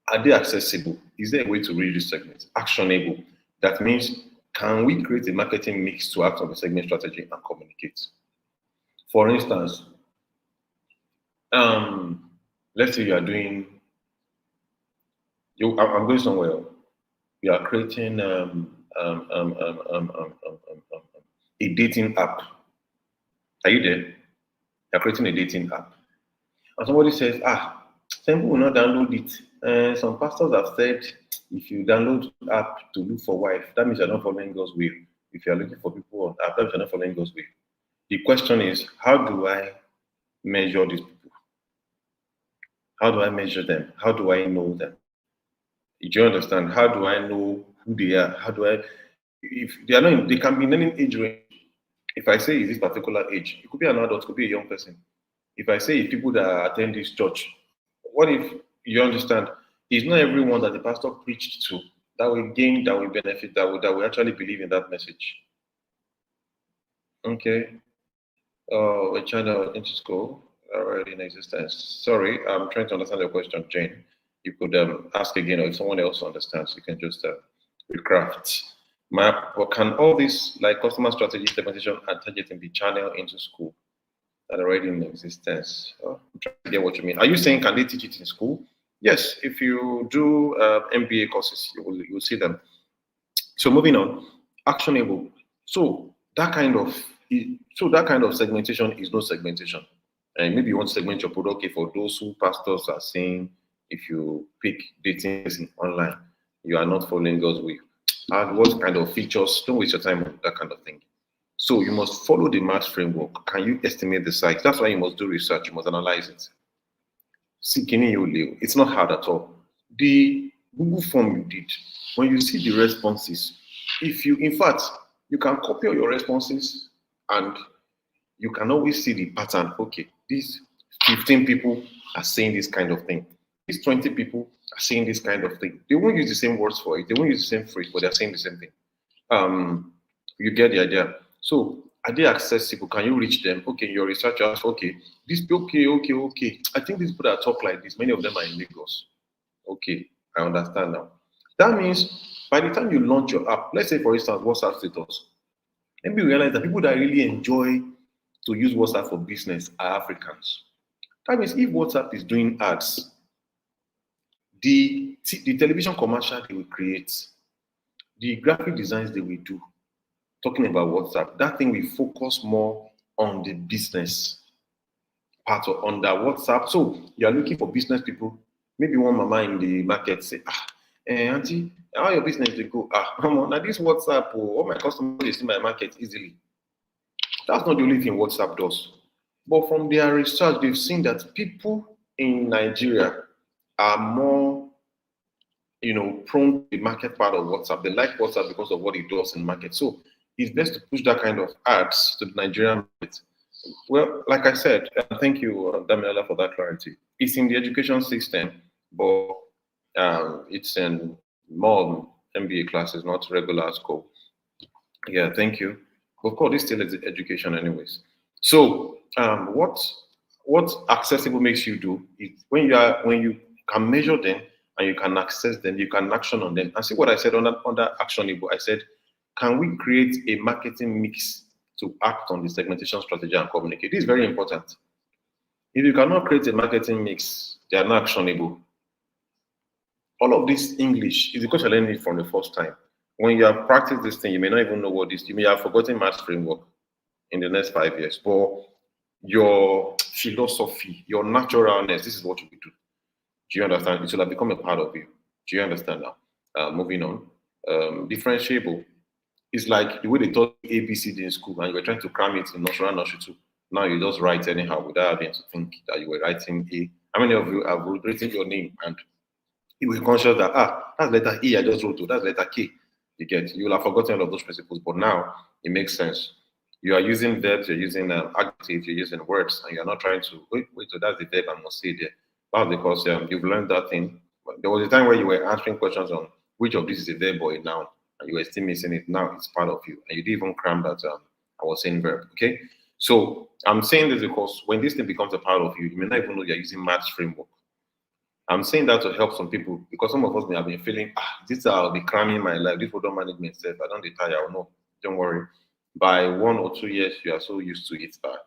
Are they accessible? Is there a way to reach this segment? Actionable. That means, can we create a marketing mix to act on the segment strategy and communicate? For instance, let's say you are doing, I'm going somewhere. You are creating a dating app. Are you there? You're creating a dating app. And somebody says, some people will not download it. Some pastors have said, if you download the app to look for wife, that means you're not following God's will. If you're looking for people on app, that means you're not following God's will. The question is, how do I measure these people? How do I measure them? How do I know them? Do you understand? How do I know who they are? If they are not, they can be in any age range. If I say is this particular age, it could be an adult, it could be a young person. If I say people that attend this church, what if you understand? It's not everyone that the pastor preached to that will gain, that will benefit, that will actually believe in that message. Okay. A channel into school already in existence. Sorry, I'm trying to understand your question, Jane. You could ask again, or if someone else understands, you can just recraft. Map, or can all this like customer strategy, segmentation, and targeting be channeled into school that are already in existence? Oh, I'm trying to get what you mean. Are you saying can they teach it in school? Yes, if you do MBA courses, you will see them. So moving on, actionable. So that kind of segmentation is no segmentation. And maybe you want to segment your product. Okay, for those who pastors are saying, if you pick dating online, you are not following God's way. And what kind of features? Don't waste your time on that kind of thing. So you must follow the mass framework. Can you estimate the size? That's why you must do research. You must analyze it. See, it's not hard at all. The Google form you did, when you see the responses, in fact, you can copy all your responses and you can always see the pattern. Okay, these 15 people are saying this kind of thing. These 20 people are saying this kind of thing. They won't use the same words for it. They won't use the same phrase, but they're saying the same thing. You get the idea. So are they accessible? Can you reach them? Okay, your researchers, okay. Okay. I think these people that talk like this, many of them are in Lagos. Okay, I understand now. That means by the time you launch your app, let's say for instance, WhatsApp status, maybe you realize that people that really enjoy to use WhatsApp for business are Africans. That means if WhatsApp is doing ads, the television commercial they will create, the graphic designs they will do, talking about WhatsApp, that thing will focus more on the business part of on that WhatsApp. So you are looking for business people. Maybe one mama in the market say, auntie, how your business they go? Now this WhatsApp, all my customers they see my market easily. That's not the only thing WhatsApp does. But from their research, they've seen that people in Nigeria are more, prone to the market part of WhatsApp. They like WhatsApp because of what it does in market. So it's best to push that kind of ads to the Nigerian market. Well, like I said, thank you, Damiela, for that clarity. It's in the education system, but it's in more MBA classes, not regular school. Yeah, thank you. Of course, this still is education, anyways. So, what accessible makes you do is when you can measure them and you can access them, you can action on them. And see what I said under actionable. I said, can we create a marketing mix to act on the segmentation strategy and communicate? This is very important. If you cannot create a marketing mix, they are not actionable. All of this English is because you're learning it from the first time. When you have practiced this thing, you may not even know what this. You may have forgotten math framework in the next 5 years. But your philosophy, your naturalness, this is what you will do. Do you understand? It will have become a part of you. Do you understand now? Moving on. Differentiable is like the way they taught ABCD in school, and you were trying to cram it in nursery 1, nursery 2. Now you just write anyhow without having to think that you were writing A. How many of you have written your name and you were conscious that that's letter E I just wrote to, that's letter K. You will have forgotten all of those principles, but now it makes sense. You are using verbs, you're using adjectives, you're using words, and you're not trying to so that's the verb I must say there. That's because you've learned that thing. There was a time where you were answering questions on which of these is a verb or a noun, and you were still missing it. Now it's part of you, and you didn't even cram that I was saying verb. Okay, so I'm saying this because when this thing becomes a part of you, you may not even know you're using maths framework. I'm saying that to help some people because some of us may have been feeling, this I'll be cramming my life, this product management stuff. I don't retire or no. Don't worry. By 1 or 2 years, you are so used to it that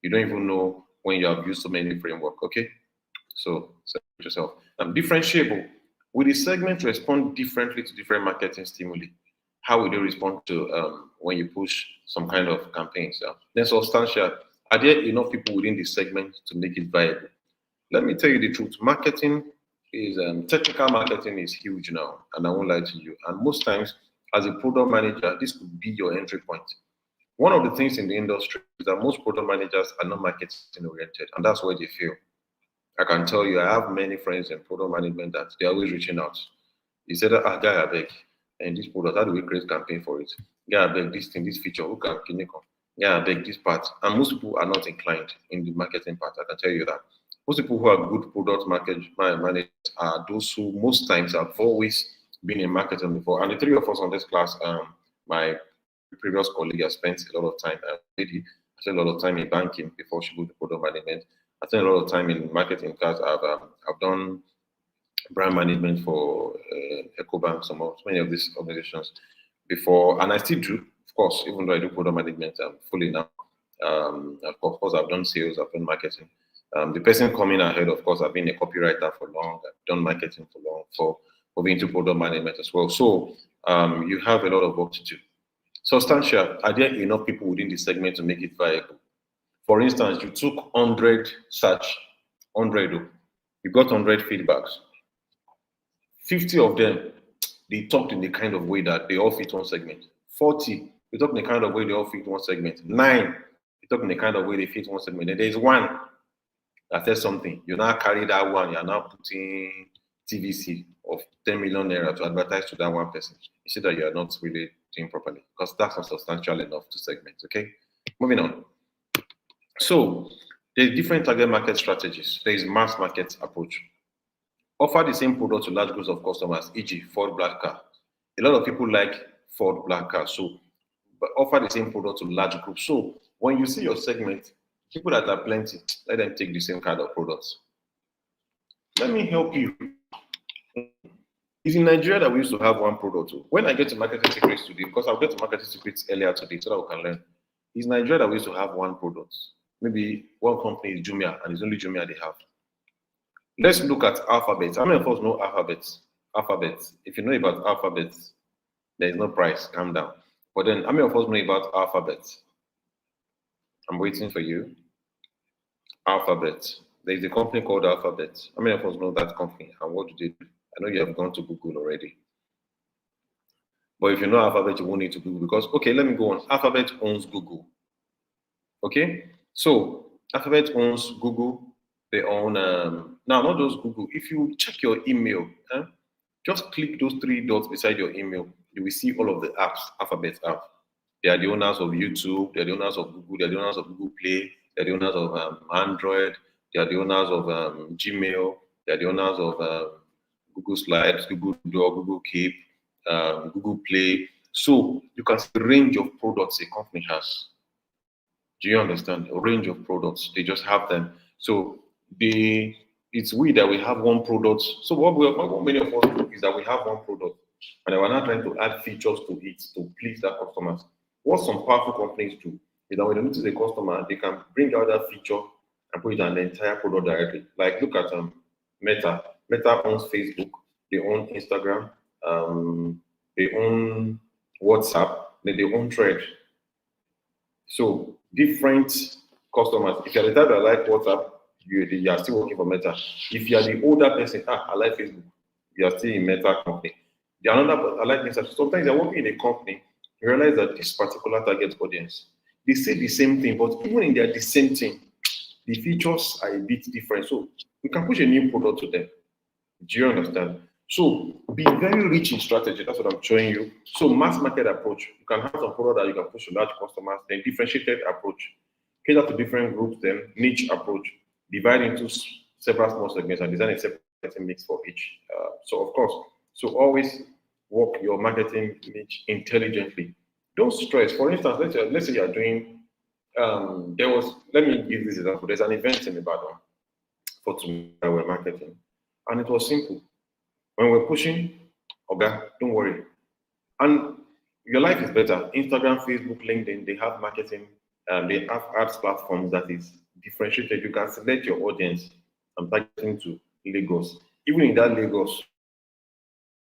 you don't even know when you have used so many framework. Okay, so separate yourself. Differentiable. Will the segment respond differently to different marketing stimuli? How will they respond to when you push some kind of campaigns? Then substantial. Are there enough people within the segment to make it viable? Let me tell you the truth. Marketing is technical marketing is huge now, and I won't lie to you. And most times, as a product manager, this could be your entry point. One of the things in the industry is that most product managers are not marketing oriented, and that's where they fail. I can tell you, I have many friends in product management that they're always reaching out. He said, guy, I beg, and this product, how do we create campaign for it? Guy, I beg, this thing, this feature, who can you come? Yeah, I beg this part. And most people are not inclined in the marketing part, I can tell you that. Most people who are good product managers are those who most times have always been in marketing before. And the three of us on this class, my previous colleague has spent a lot of time, lady, I spent a lot of time in banking before she moved to product management. I spent a lot of time in marketing because I've done brand management for EcoBank, so many of these organizations before, and I still do, of course, even though I do product management fully now. Of course, I've done sales, I've done marketing. The person coming ahead, of course, I've been a copywriter for long, I've done marketing for long, for moving into product management as well. So you have a lot of work to do. Substantial, are there enough people within the segment to make it viable? For instance, you took 100 search, 100, you got 100 feedbacks. 50 of them, they talked in the kind of way that they all fit one segment. 40, they talk in the kind of way they all fit one segment. 9, they talk in the kind of way they fit one segment. And there's one that says something. You now carry that one, you're now putting TVC of 10 million naira to advertise to that one person. You see that you are not really doing properly because that's not substantial enough to segment. Okay, moving on. So there's different target market strategies. There is mass market approach. Offer the same product to large groups of customers, e.g., Ford black car. A lot of people like Ford black car, so but offer the same product to large groups. So when you see your segment, people that are plenty, let them take the same kind of products. Let me help you. It's in Nigeria that we used to have one product. When I get to marketing secrets today, because I'll get to marketing secrets earlier today so that we can learn. It's Nigeria that we used to have one product. Maybe one company is Jumia, and it's only Jumia they have. Let's look at alphabet. How many of us know alphabet? Alphabet. If you know about alphabet, there is no price. Calm down. But then, how many of us know about alphabet? I'm waiting for you. Alphabet. There is a company called Alphabet. How many of us know that company and what do they do? I know you have gone to Google already. But if you know Alphabet, you won't need to Google because, okay, let me go on. Alphabet owns Google. Okay? So, Alphabet owns Google. They own, now not just Google. If you check your email, just click those 3 dots beside your email. You will see all of the apps Alphabet have. They are the owners of YouTube. They are the owners of Google. They are the owners of Google Play. They are the owners of Android. They are the owners of Gmail. They are the owners of Google Slides, Google Doc, Google Keep, Google Play. So you can see the range of products a company has. Do you understand? A range of products. They just have them. So it's we that we have one product. So what many of us do is that we have one product and we're not trying to add features to it to please that customers. What some powerful companies do is that when they notice a customer, they can bring out that feature and put it on the entire product directly. Like look at Meta. Meta owns Facebook, they own Instagram, they own WhatsApp, then they own Thread. So different customers. If you're the type that like WhatsApp, you are still working for Meta. If you are the older person, I like Facebook, you are still in Meta company. The another, I like Instagram. Sometimes you're working in a company, you realize that this particular target audience, they say the same thing, but even in the same thing, the features are a bit different. So we can push a new product to them. Do you understand? So be very rich in strategy. That's what I'm showing you. So mass market approach. You can have some product that you can push to large customers. Then differentiated approach. Cater to different groups. Then niche approach. Divide into several small segments and design a separate mix for each. So of course, so always work your marketing niche intelligently. Don't stress. For instance, let's say you are doing. Let me give this example. There's an event in Ibadan for tomorrow marketing, and it was simple. When we're pushing, okay, don't worry. And your life is better. Instagram, Facebook, LinkedIn, they have marketing, they have ads platforms that is differentiated. You can select your audience. I'm targeting to Lagos. Even in that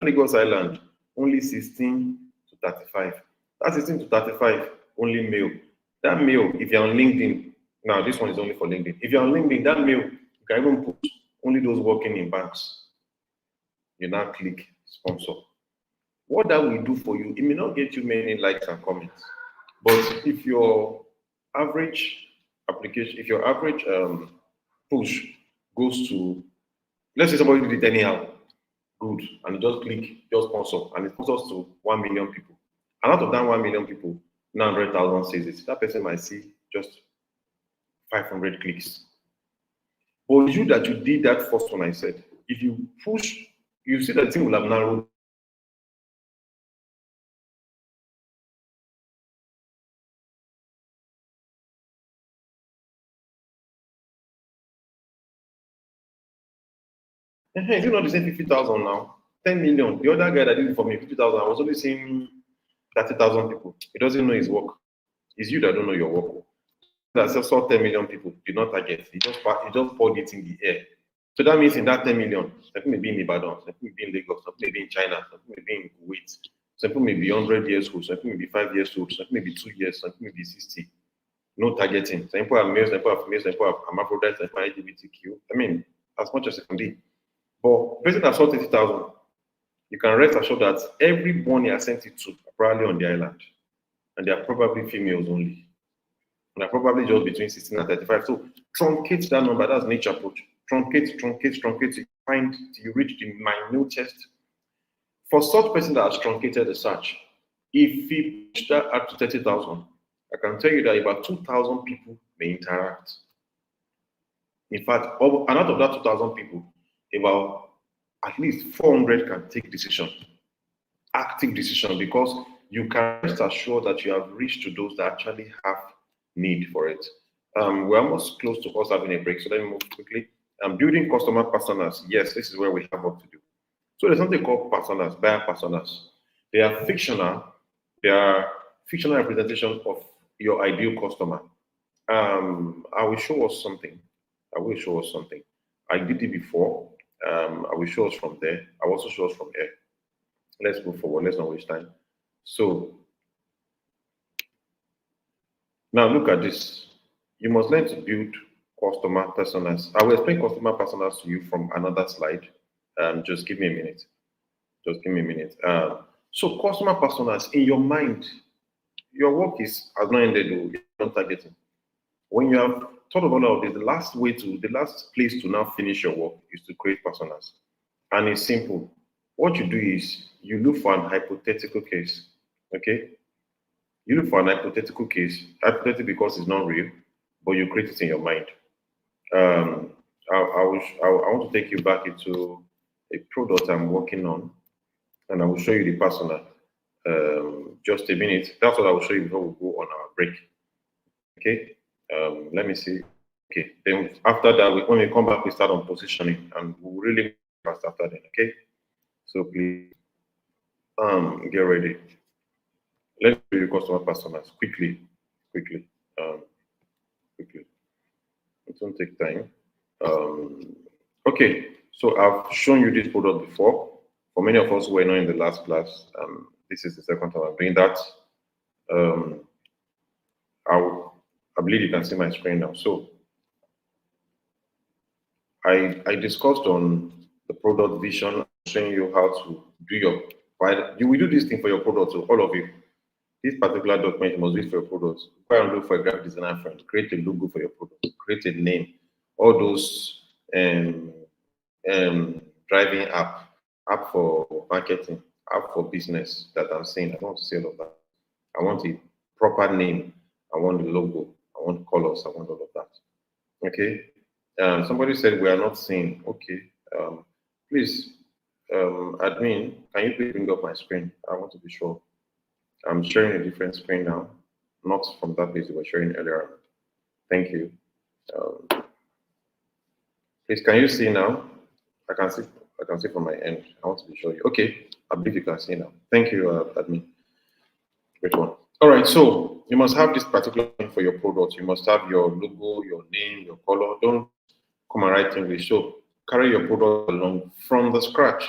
Lagos Island, only 16 to 35. That 16 to 35, only male. That male, if you're on LinkedIn, now this one is only for LinkedIn. If you're on LinkedIn, that male, you can even put only those working in banks. You now click sponsor. What that will do for you, it may not get you many likes and comments, but if your average application, if your average push goes to, let's say somebody did it anyhow, good, and you just click just sponsor, and it sponsors to 1 million people. And out of that 1 million people, 900,000 says it. That person might see just 500 clicks. But you that you did that first one I said, if you push, you see that the thing will have narrowed. Is it not the same 50,000 now? 10 million. The other guy that did it for me, 50,000, I was only seeing 30,000 people. He doesn't know his work. It's you that don't know your work. That saw 10 million people did not target. He just poured it in the air. So that means in that 10 million, some people may be in Ibadan, some people may be in Lagos, some people may be in China, some people may be in Kuwait, some people may be 100 years old, some people may be 5 years old, some people may be 2 years, some people may be 60. No targeting. Some people are males, some people are females, some people are hermaphrodites, some people are LGBTQ. I mean, as much as it can be. But person that saw 30,000, you can rest assured that everyone he has sent it to are probably on the island. And they are probably females only. And are probably just between 16 and 35. So truncate that number. That's nature approach. Truncate, truncate, truncate. You find you reach the minutest. For such person that has truncated the search, if he push that up to 30,000, I can tell you that about 2,000 people may interact. In fact, and out of that 2,000 people, about at least 400 can take decision, active decision, because you can rest assured that you have reached to those that actually have need for it. We're almost close to us having a break, so let me move quickly. Building customer personas. Yes, this is where we have work to do. So there's something called personas, buyer personas. They are fictional. They are fictional representation of your ideal customer. I will show us something. I will show us something. I did it before. I will show us from there. I will also show us from here. Let's move forward. Let's not waste time. So now look at this. You must learn to build customer personas. I will explain customer personas to you from another slide. Just give me a minute. Just give me a minute. So customer personas in your mind, your work has not ended. You're not targeting. When you have thought of all of this, the last place to now finish your work is to create personas. And it's simple. What you do is you look for an hypothetical case. Okay? You look for an hypothetical case, hypothetical because it's not real, but you create it in your mind. I want to take you back into a product I'm working on, and I will show you the persona. Just a minute. That's what I will show you before we go on our break. Okay. Let me see. Okay. Then after that, when we come back, we start on positioning, and we'll really fast after then. Okay. So please, get ready. Let's do the customer personas quickly. Quickly. It won't take time. Okay, so I've shown you this product before. For many of us who were not in the last class, this is the second time I'm doing that. I believe you can see my screen now. So I discussed on the product vision, showing you how to do you will do this thing for your product, so all of you. This particular document you must do it for your product. Go and look for a graphic designer friend, create a logo for your product, create a name, all those driving app for marketing, app for business that I'm saying. I don't want to say all of that. I want a proper name. I want the logo. I want colors. I want all of that. Okay. Somebody said we are not seeing. Okay. Please, admin, can you please bring up my screen? I want to be sure. I'm sharing a different screen now, not from that page we were sharing earlier. Thank you. Please, can you see now? I can see from my end. I want to be sure. Okay, I believe you can see now. Thank you, admin. Great one. All right, so you must have this particular thing for your product. You must have your logo, your name, your color. Don't come and write English. So carry your product along from the scratch.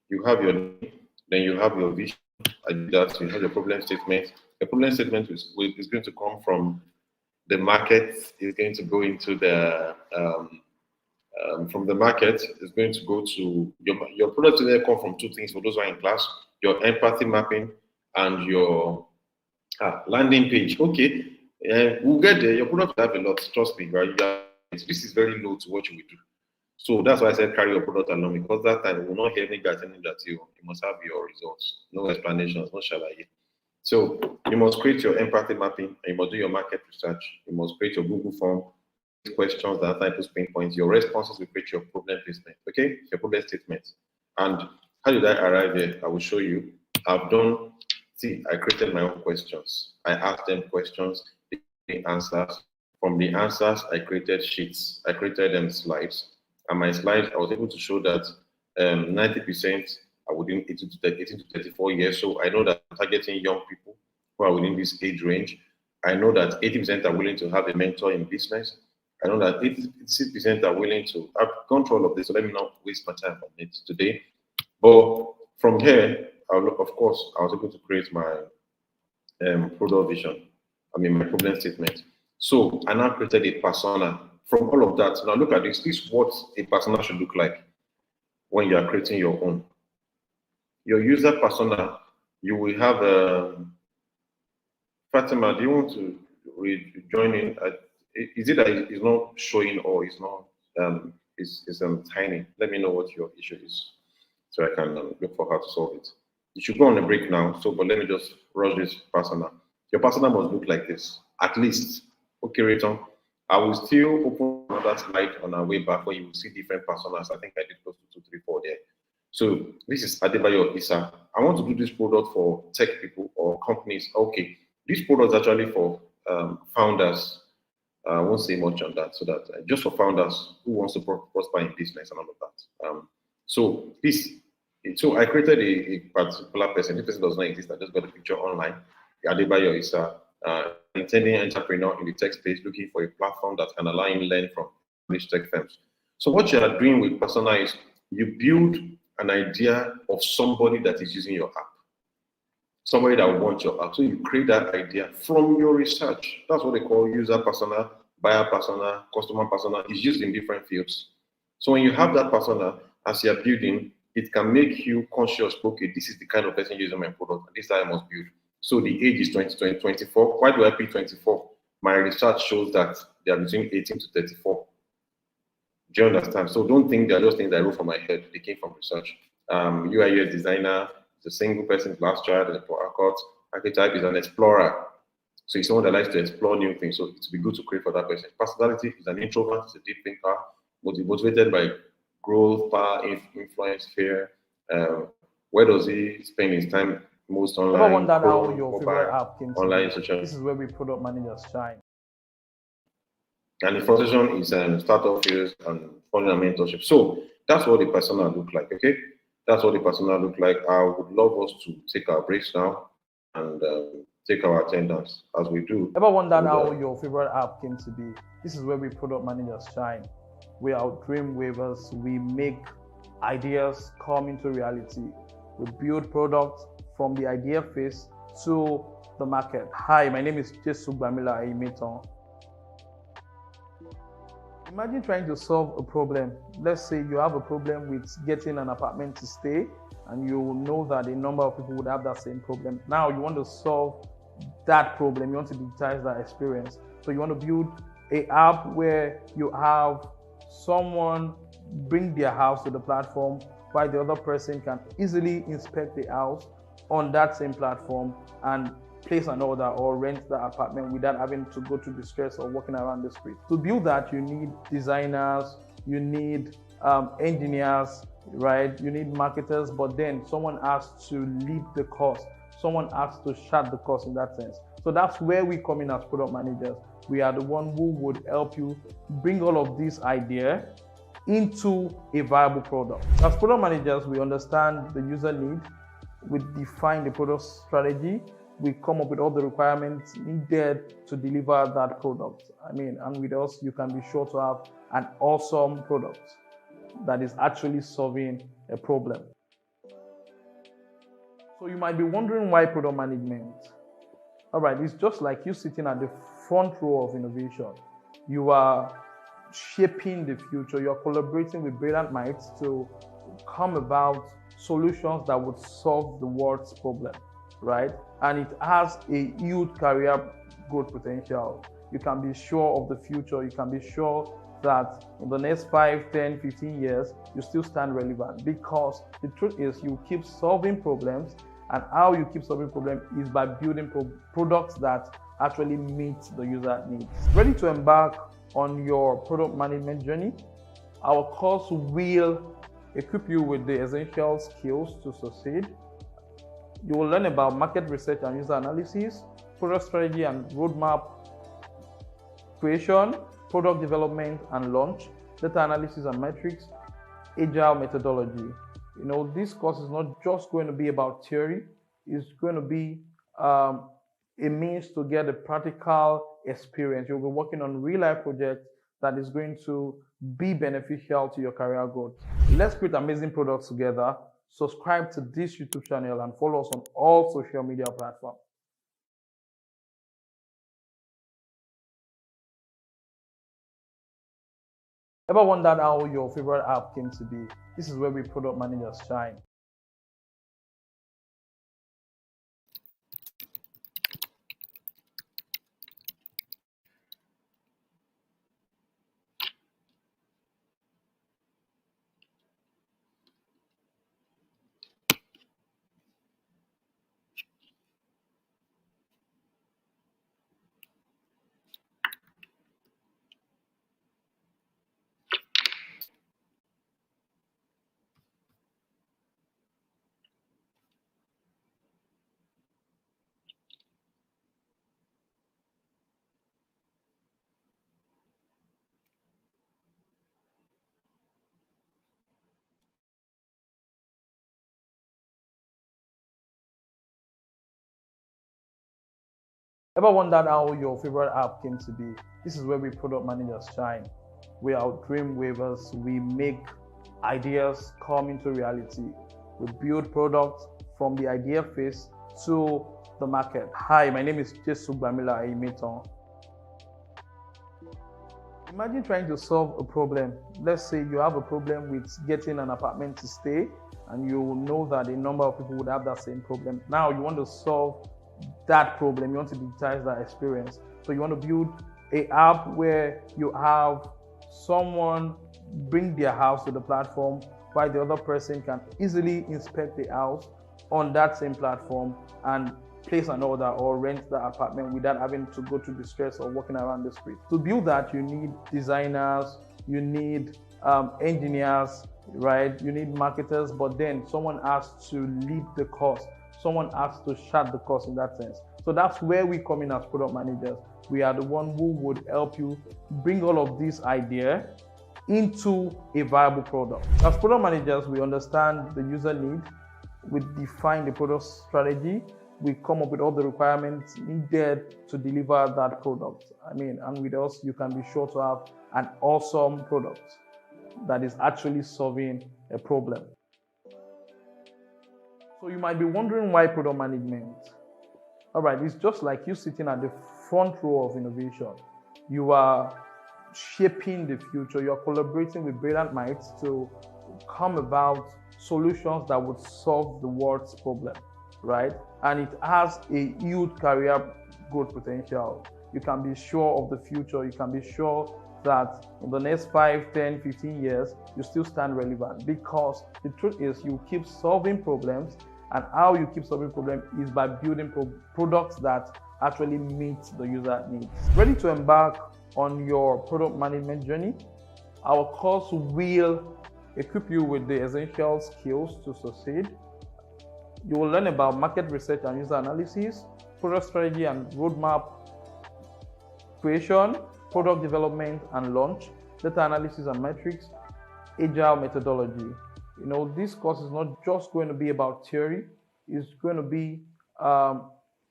You have your name, then you have your vision. I did that. You have your problem statement. The problem statement is going to come from the market. Is going to go into the from the market. Is going to go to your product. Today come from two things. For those who are in class, your empathy mapping and your landing page. Okay, we'll get there. Your product will have a lot. Trust me, right? This is very low to what you will do. So that's why I said carry your product along, because that time we will not hear any that you must have your results, no explanations, no shalaye. So you must create your empathy mapping, and you must do your market research. You must create your Google form, questions that answer people's pain points. Your responses will create your problem statement. Okay, your problem statement. And how did I arrive here? I will show you. I've done. See, I created my own questions. I asked them questions, they gave me answers. From the answers, I created sheets. I created them slides. And my slides, I was able to show that 90% are within 18 to 34 years. So I know that I'm targeting young people who are within this age range. I know that 80% are willing to have a mentor in business. I know that 86% are willing to have control of this. So let me not waste my time on it today. But from here, of course, I was able to create my product vision. I mean, my problem statement. So I now created a persona. From all of that, now look at this. This is what a persona should look like when you are creating your own. Your user persona, you will have Fatima, do you want to join in? Is it that it's not showing or it's not it's tiny? Let me know what your issue is so I can look for how to solve it. You should go on a break now. So, but let me just rush this persona. Your persona must look like this, at least. Okay, Rayton. I will still open another slide on our way back where you will see different personas. I think I did close to 2, 3, 4 there. So this is Adebayo Isa. I want to do this product for tech people or companies. Okay, this product is actually for founders. I won't say much on that. So that just for founders who wants to prosper in business and all of that. So I created a particular person. This person does not exist. I just got a picture online. Adebayo Isa, intending entrepreneur in the tech space, looking for a platform that can allow him learn from these tech firms. So what you are doing with persona is you build an idea of somebody that is using your app, somebody that wants your app. So you create that idea from your research. That's what they call user persona, buyer persona, customer persona. It's used in different fields. So when you have that persona, as you're building, it can make you conscious, okay, this is the kind of person using my product, and this is how I must build. So the age is 24. Why do I pick 24? My research shows that they are between 18 to 34. Do you understand? So don't think they're just things I wrote from my head. They came from research. UI UX designer is a single person, last child, and a archetype is an explorer. So it's someone that likes to explore new things. So it's be good to create for that person. Personality is an introvert, is a deep thinker, motivated by growth, power, influence, fear. Where does he spend his time most online? Ever wondered how your favorite app came to online be? social. This is where we product managers shine. And the frustration is startup phase and funding and mentorship. So that's what the persona look like. Okay, that's what the persona look like. I would love us to take our breaks now and take our attendance as we do. Ever wondered how your favorite app came to be? This is where we product managers shine. We are dream wavers. We make ideas come into reality. We build products from the idea phase to the market. Hi, my name is Jesu Bamila Aimeton. Imagine trying to solve a problem. Let's say you have a problem with getting an apartment to stay, and you know that a number of people would have that same problem. Now you want to solve that problem. You want to digitize that experience. So you want to build an app where you have someone bring their house to the platform while the other person can easily inspect the house on that same platform and place an order or rent the apartment without having to go through the stress of walking around the street. To build that, you need designers, you need engineers, right? You need marketers, but then someone has to lead the cost. Someone has to chart the cost in that sense. So that's where we come in as product managers. We are the one who would help you bring all of this idea into a viable product. As product managers, we understand the user need, we define the product strategy, we come up with all the requirements needed to deliver that product. And with us, you can be sure to have an awesome product that is actually solving a problem. So you might be wondering why product management? All right, it's just like you sitting at the front row of innovation. You are shaping the future. You're collaborating with brilliant minds to come about solutions that would solve the world's problem, right? And it has a huge career growth potential. You can be sure of the future. You can be sure that in the next 5, 10, 15 years, you still stand relevant, because the truth is you keep solving problems, and how you keep solving problems is by building products that actually meet the user needs. Ready to embark on your product management journey. Our course will equip you with the essential skills to succeed. You will learn about market research and user analysis, product strategy and roadmap creation, product development and launch, data analysis and metrics, agile methodology. This course is not just going to be about theory, it's going to be a means to get a practical experience. You'll be working on real life projects that is going to be beneficial to your career growth. Let's create amazing products together. Subscribe to this YouTube channel and follow us on all social media platforms. Ever wondered how your favorite app came to be? This is where we product managers shine. Ever wondered how your favorite app came to be? This is where we product managers shine. We are dream weavers. We make ideas come into reality. We build products from the idea phase to the market. Hi, my name is Jesu Bamila Aimeton. Imagine trying to solve a problem. Let's say you have a problem with getting an apartment to stay, and you know that a number of people would have that same problem. Now you want to solve that problem, you want to digitize that experience. So you want to build an app where you have someone bring their house to the platform while the other person can easily inspect the house on that same platform and place an order or rent the apartment without having to go through the stress of walking around the street. To build that, you need designers, you need engineers, right? You need marketers, but then someone has to lead the course. Someone has to chart the course in that sense. So that's where we come in as product managers. We are the one who would help you bring all of this idea into a viable product. As product managers, we understand the user need, we define the product strategy, we come up with all the requirements needed to deliver that product. And with us, you can be sure to have an awesome product that is actually solving a problem. So you might be wondering why product management? All right, it's just like you sitting at the front row of innovation. You are shaping the future. You're collaborating with brilliant minds to come about solutions that would solve the world's problem, right? And it has a huge career growth potential. You can be sure of the future. You can be sure that in the next 5, 10, 15 years, you still stand relevant, because the truth is you keep solving problems, and how you keep solving problems is by building products that actually meet the user needs. Ready to embark on your product management journey? Our course will equip you with the essential skills to succeed. You will learn about market research and user analysis, product strategy and roadmap creation, product development and launch, data analysis and metrics, agile methodology. This course is not just going to be about theory, it's going to be a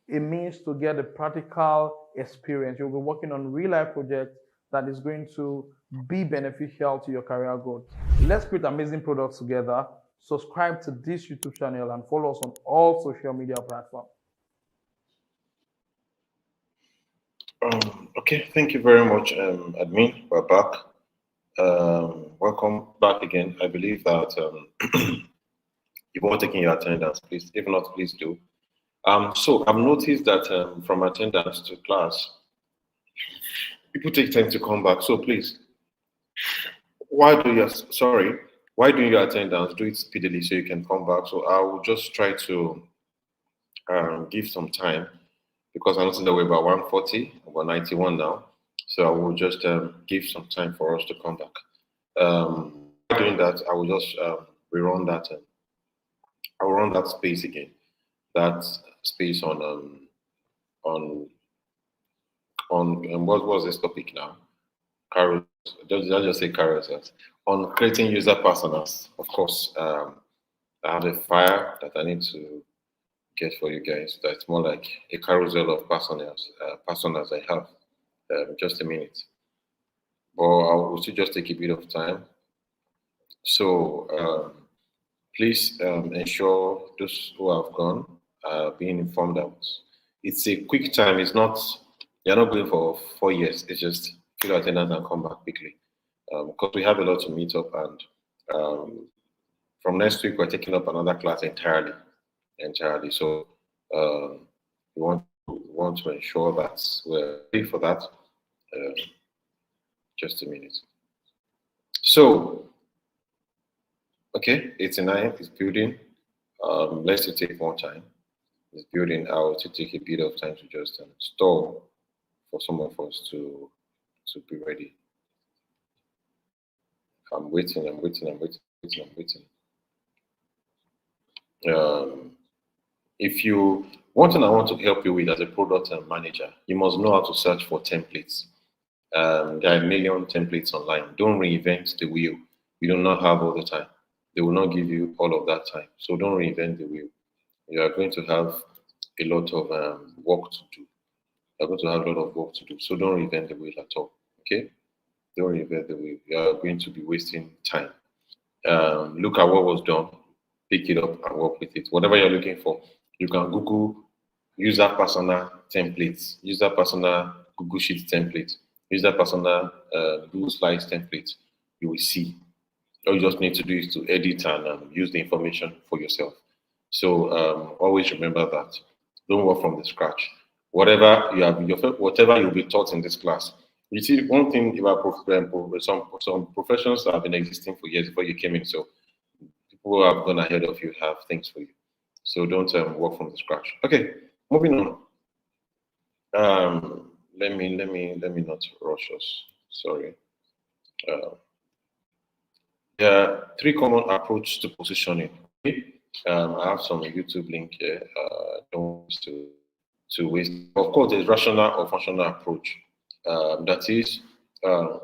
means to get a practical experience. You'll be working on real life projects that is going to be beneficial to your career growth. Let's create amazing products together. Subscribe to this YouTube channel and follow us on all social media platforms. Okay, thank you very much, admin. We're back. Welcome back again. I believe that you've all taken your attendance. Please, if not, please do. So I've noticed that from attendance to class, people take time to come back. So please, why do your attendance? Do it speedily so you can come back. So I will just try to give some time, because I know that we're about 140, about 91 now. So I will just give some time for us to come back. Doing that, I will just rerun that. I will run that space again. That space on what was this topic now? Carousels. Just say carousels. On creating user personas. Of course, I have a file that I need to get for you guys. That's more like a carousel of personas I have. Just a minute. But I will still just take a bit of time. So please ensure those who have gone are being informed that it's a quick time. It's not, you're not going for 4 years. It's just fill attendance and come back quickly. Because we have a lot to meet up, and from next week we're taking up another class entirely. So we want to ensure that we're ready for that. Just a minute. So, okay, 89 is building. Let's take more time. It's building out to take a bit of time to just store for some of us to be ready. I'm waiting. If you one thing I want to help you with as a product manager, you must know how to search for templates. There are a million templates online. Don't reinvent the wheel. You do not have all the time. They will not give you all of that time. So don't reinvent the wheel. You are going to have a lot of work to do. You're going to have a lot of work to do. So don't reinvent the wheel at all. Okay? Don't reinvent the wheel. You are going to be wasting time. Look at what was done, pick it up and work with it. Whatever you're looking for, you can Google user persona templates, user persona Google Sheet template, user persona Google Slides template. You will see. All you just need to do is to edit and use the information for yourself. So always remember that. Don't work from the scratch. Whatever whatever you'll be taught in this class. You see, one thing about some professions that have been existing for years before you came in. So people who have gone ahead of you have things for you. So don't work from the scratch. Okay, moving on. Let me not rush us. Sorry. There are three common approaches to positioning. Okay? I have some YouTube link here. Don't want to waste. Of course, there's rational or functional approach. That is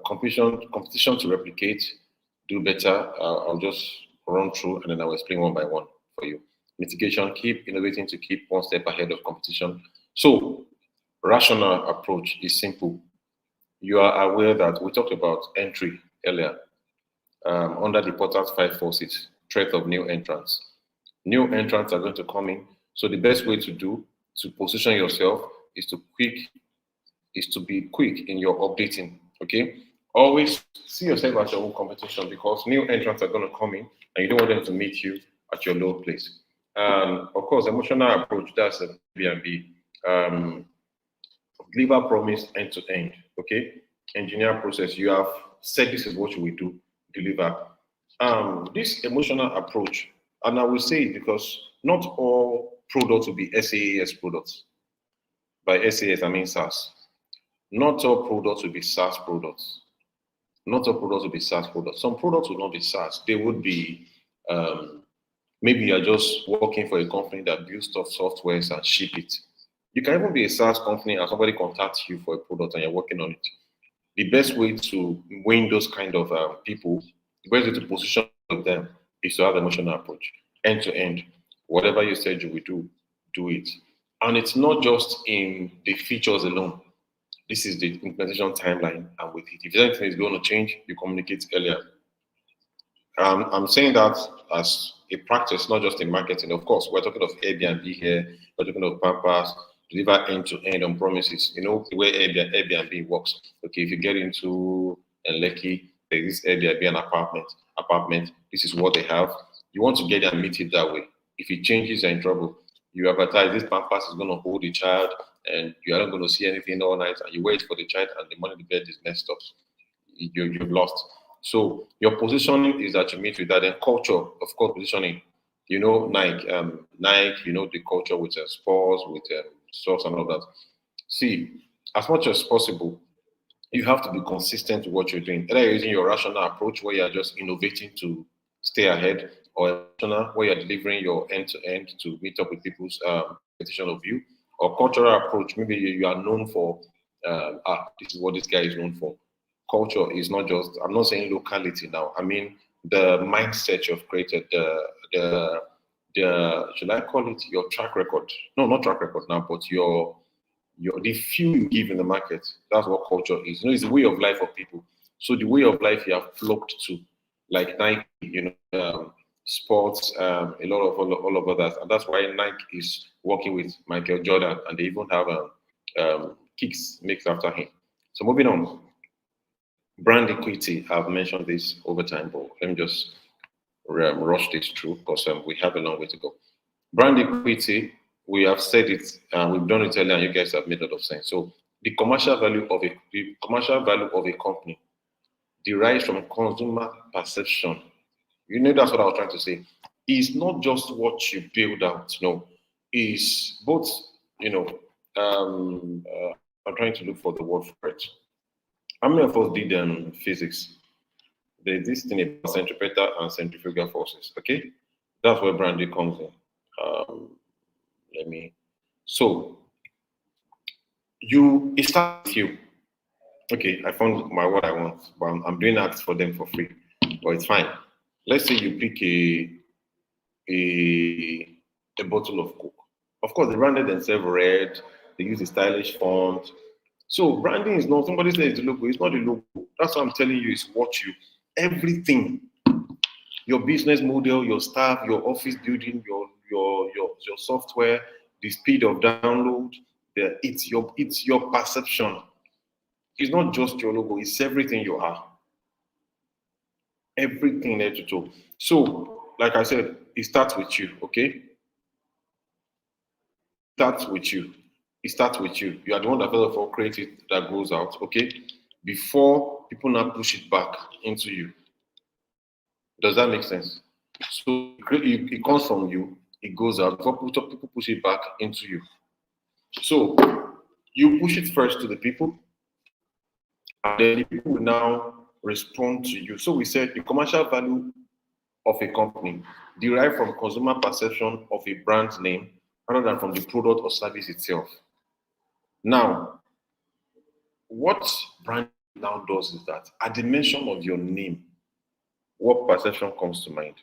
competition to replicate, do better. I'll just run through and then I'll explain one by one for you. Mitigation, keep innovating to keep one step ahead of competition. So, rational approach is simple. You are aware that we talked about entry earlier. Under the Potter's 5 forces, threat of new entrants. New entrants are going to come in. So the best way to position yourself is to be quick in your updating. Okay, always see yourself as your own competition because new entrants are going to come in, and you don't want them to meet you at your low place. Of course, emotional approach, that's a B&B. Deliver promise end to end. Okay, engineer process. You have said this is what you will do. Deliver. This emotional approach, and I will say it because not all products will be SaaS products. By SaaS, I mean SaaS. Not all products will be SaaS products. Not all products will be SaaS products. Some products will not be SaaS. They would be, maybe you're just working for a company that builds softwares and ship it. You can even be a SaaS company and somebody contacts you for a product and you're working on it. The best way to win those kind of people, the best way to position them is to have emotional approach, end to end. Whatever you said you will do it. And it's not just in the features alone. This is the implementation timeline, and with it, if anything is going to change, you communicate earlier. I'm saying that as a practice, not just in marketing. Of course, we're talking of Airbnb here, we're talking of Pampers, deliver end-to-end on promises. You know the way Airbnb works. Okay, if you get into Lekki, there is Airbnb an apartment. This is what they have. You want to get there and meet it that way. If it changes, you're in trouble. You advertise this Pampers is going to hold the child, and you are not going to see anything all night, and you wait for the child, and the money the bed is messed up. You've lost. So your positioning is that you meet with that. And culture, of course, positioning. You know Nike, you know the culture with sports, with stocks and all that. See, as much as possible, you have to be consistent with what you're doing. Either you're using your rational approach where you're just innovating to stay ahead, or rational where you're delivering your end-to-end to meet up with people's expectation of you, or cultural approach. Maybe you are known for, this is what this guy is known for. Culture is not just, I'm not saying locality now. I mean the mindset you've created, the should I call it your track record? No, not track record now, but your the feel you give in the market. That's what culture is. You know, it's the way of life of people. So the way of life you have flocked to, like Nike, sports, a lot of all of others, and that's why Nike is working with Michael Jordan, and they even have kicks mixed after him. So moving on, brand equity. I've mentioned this over time, but let me just rush this through because we have a long way to go. Brand equity, we have said it, we've done it earlier, and you guys have made a lot of sense. So the commercial value of a company derives from consumer perception. You know, that's what I was trying to say. It's not just what you build out. No, is both. You know, I'm trying to look for the word for it. How many of us did physics? There's this thing about centripetal and centrifugal forces. Okay, that's where branding comes in. Let me. So it starts with you. Okay, I found what I want, but I'm doing ads for them for free, but it's fine. Let's say you pick a bottle of Coke. Of course, they branded themselves red. They use a stylish font. So branding is not, somebody says the logo. It's not the logo. That's what I'm telling you. Is what everything, your business model, your staff, your office building, your software, the speed of download. It's your perception. It's not just your logo. It's everything you are. Everything there to do. So, like I said, it starts with you. Okay. Starts with you. It starts with you. You are the one that first of all creates it, that goes out, okay? Before people now push it back into you. Does that make sense? So it comes from you, it goes out, before people push it back into you. So you push it first to the people, and then the people will now respond to you. So we said the commercial value of a company derived from consumer perception of a brand name rather than from the product or service itself. Now, what brand now does is that at the mention of your name, what perception comes to mind?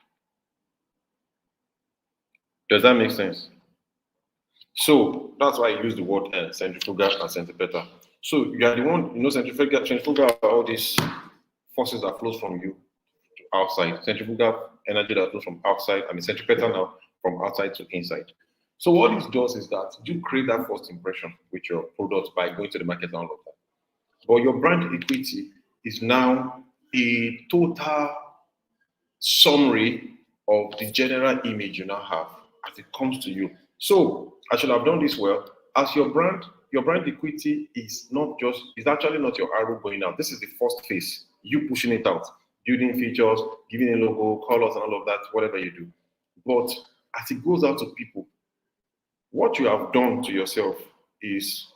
Does that make sense? So that's why I use the word centrifugal and centripetal. So you are the one, centrifugal are all these forces that flows from you to outside. Centrifugal energy that flows from outside, centripetal now from outside to inside. So what this does is that you create that first impression with your product by going to the market and all of that. But your brand equity is now a total summary of the general image you now have as it comes to you. So I should have done this well. As your brand equity is actually not your arrow going out. This is the first phase, you pushing it out, building features, giving a logo, colors, and all of that, whatever you do. But as it goes out to people, what you have done to yourself is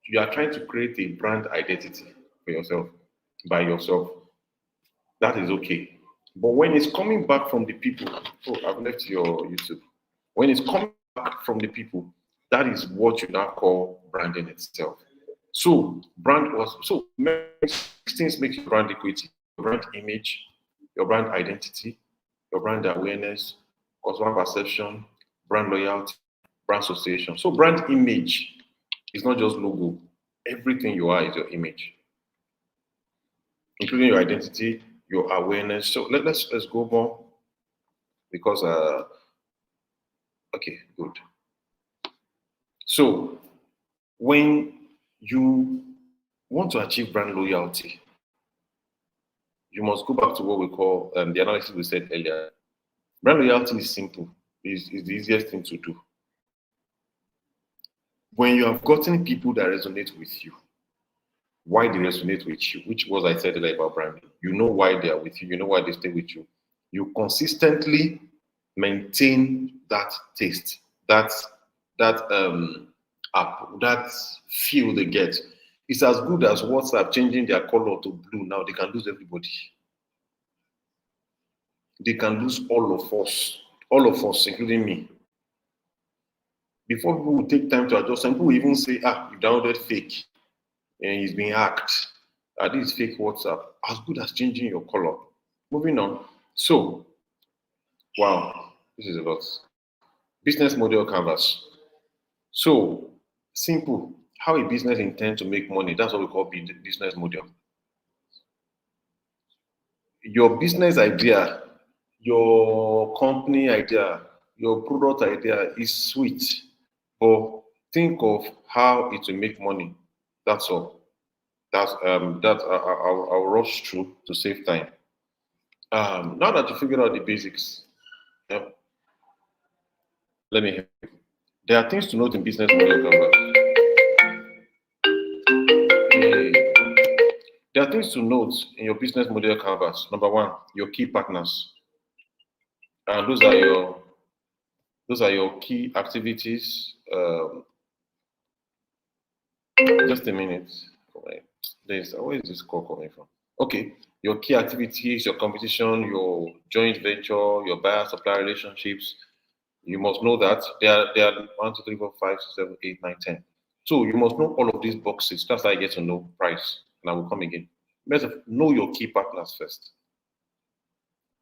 you are trying to create a brand identity for yourself, by yourself. That is okay. But when it's coming back from the people, I've left your YouTube. When it's coming back from the people, that is what you now call branding itself. So six things make your brand equity: your brand image, your brand identity, your brand awareness, customer perception, brand loyalty, brand association. So brand image is not just logo. Everything you are is your image, including your identity, your awareness. So let's go more because okay, good. So when you want to achieve brand loyalty, you must go back to what we call the analysis we said earlier. Brand loyalty is simple. Is the easiest thing to do. When you have gotten people that resonate with you, why they resonate with you, which was I said earlier about branding. You know why they are with you. You know why they stay with you. You consistently maintain that taste, that feel they get. It's as good as WhatsApp changing their color to blue. Now they can lose everybody. They can lose all of us, including me. Before people will take time to adjust, some people will even say, ah, you downloaded fake and he's being hacked. This is fake WhatsApp. As good as changing your color. Moving on. So, wow, this is a lot. Business model canvas. So, simple. How a business intends to make money. That's what we call business model. Your business idea, your company idea, your product idea is sweet, but think of how it will make money. That's all. I'll rush through to save time. Now that you figured out the basics, yeah, let me help you. There are things to note in business model canvas. Yay. There are things to note in your business model canvas. Number one, your key partners. And those are your key activities. Just a minute. Where is this call coming from? Okay, your key activities, your competition, your joint venture, your buyer-supplier relationships. You must know that there are 1, 2, 3, 4, 5, 6, 7, 8, 9, 10. So you must know all of these boxes. That's how I get to know price. And I will come again. Let's know your key partners first.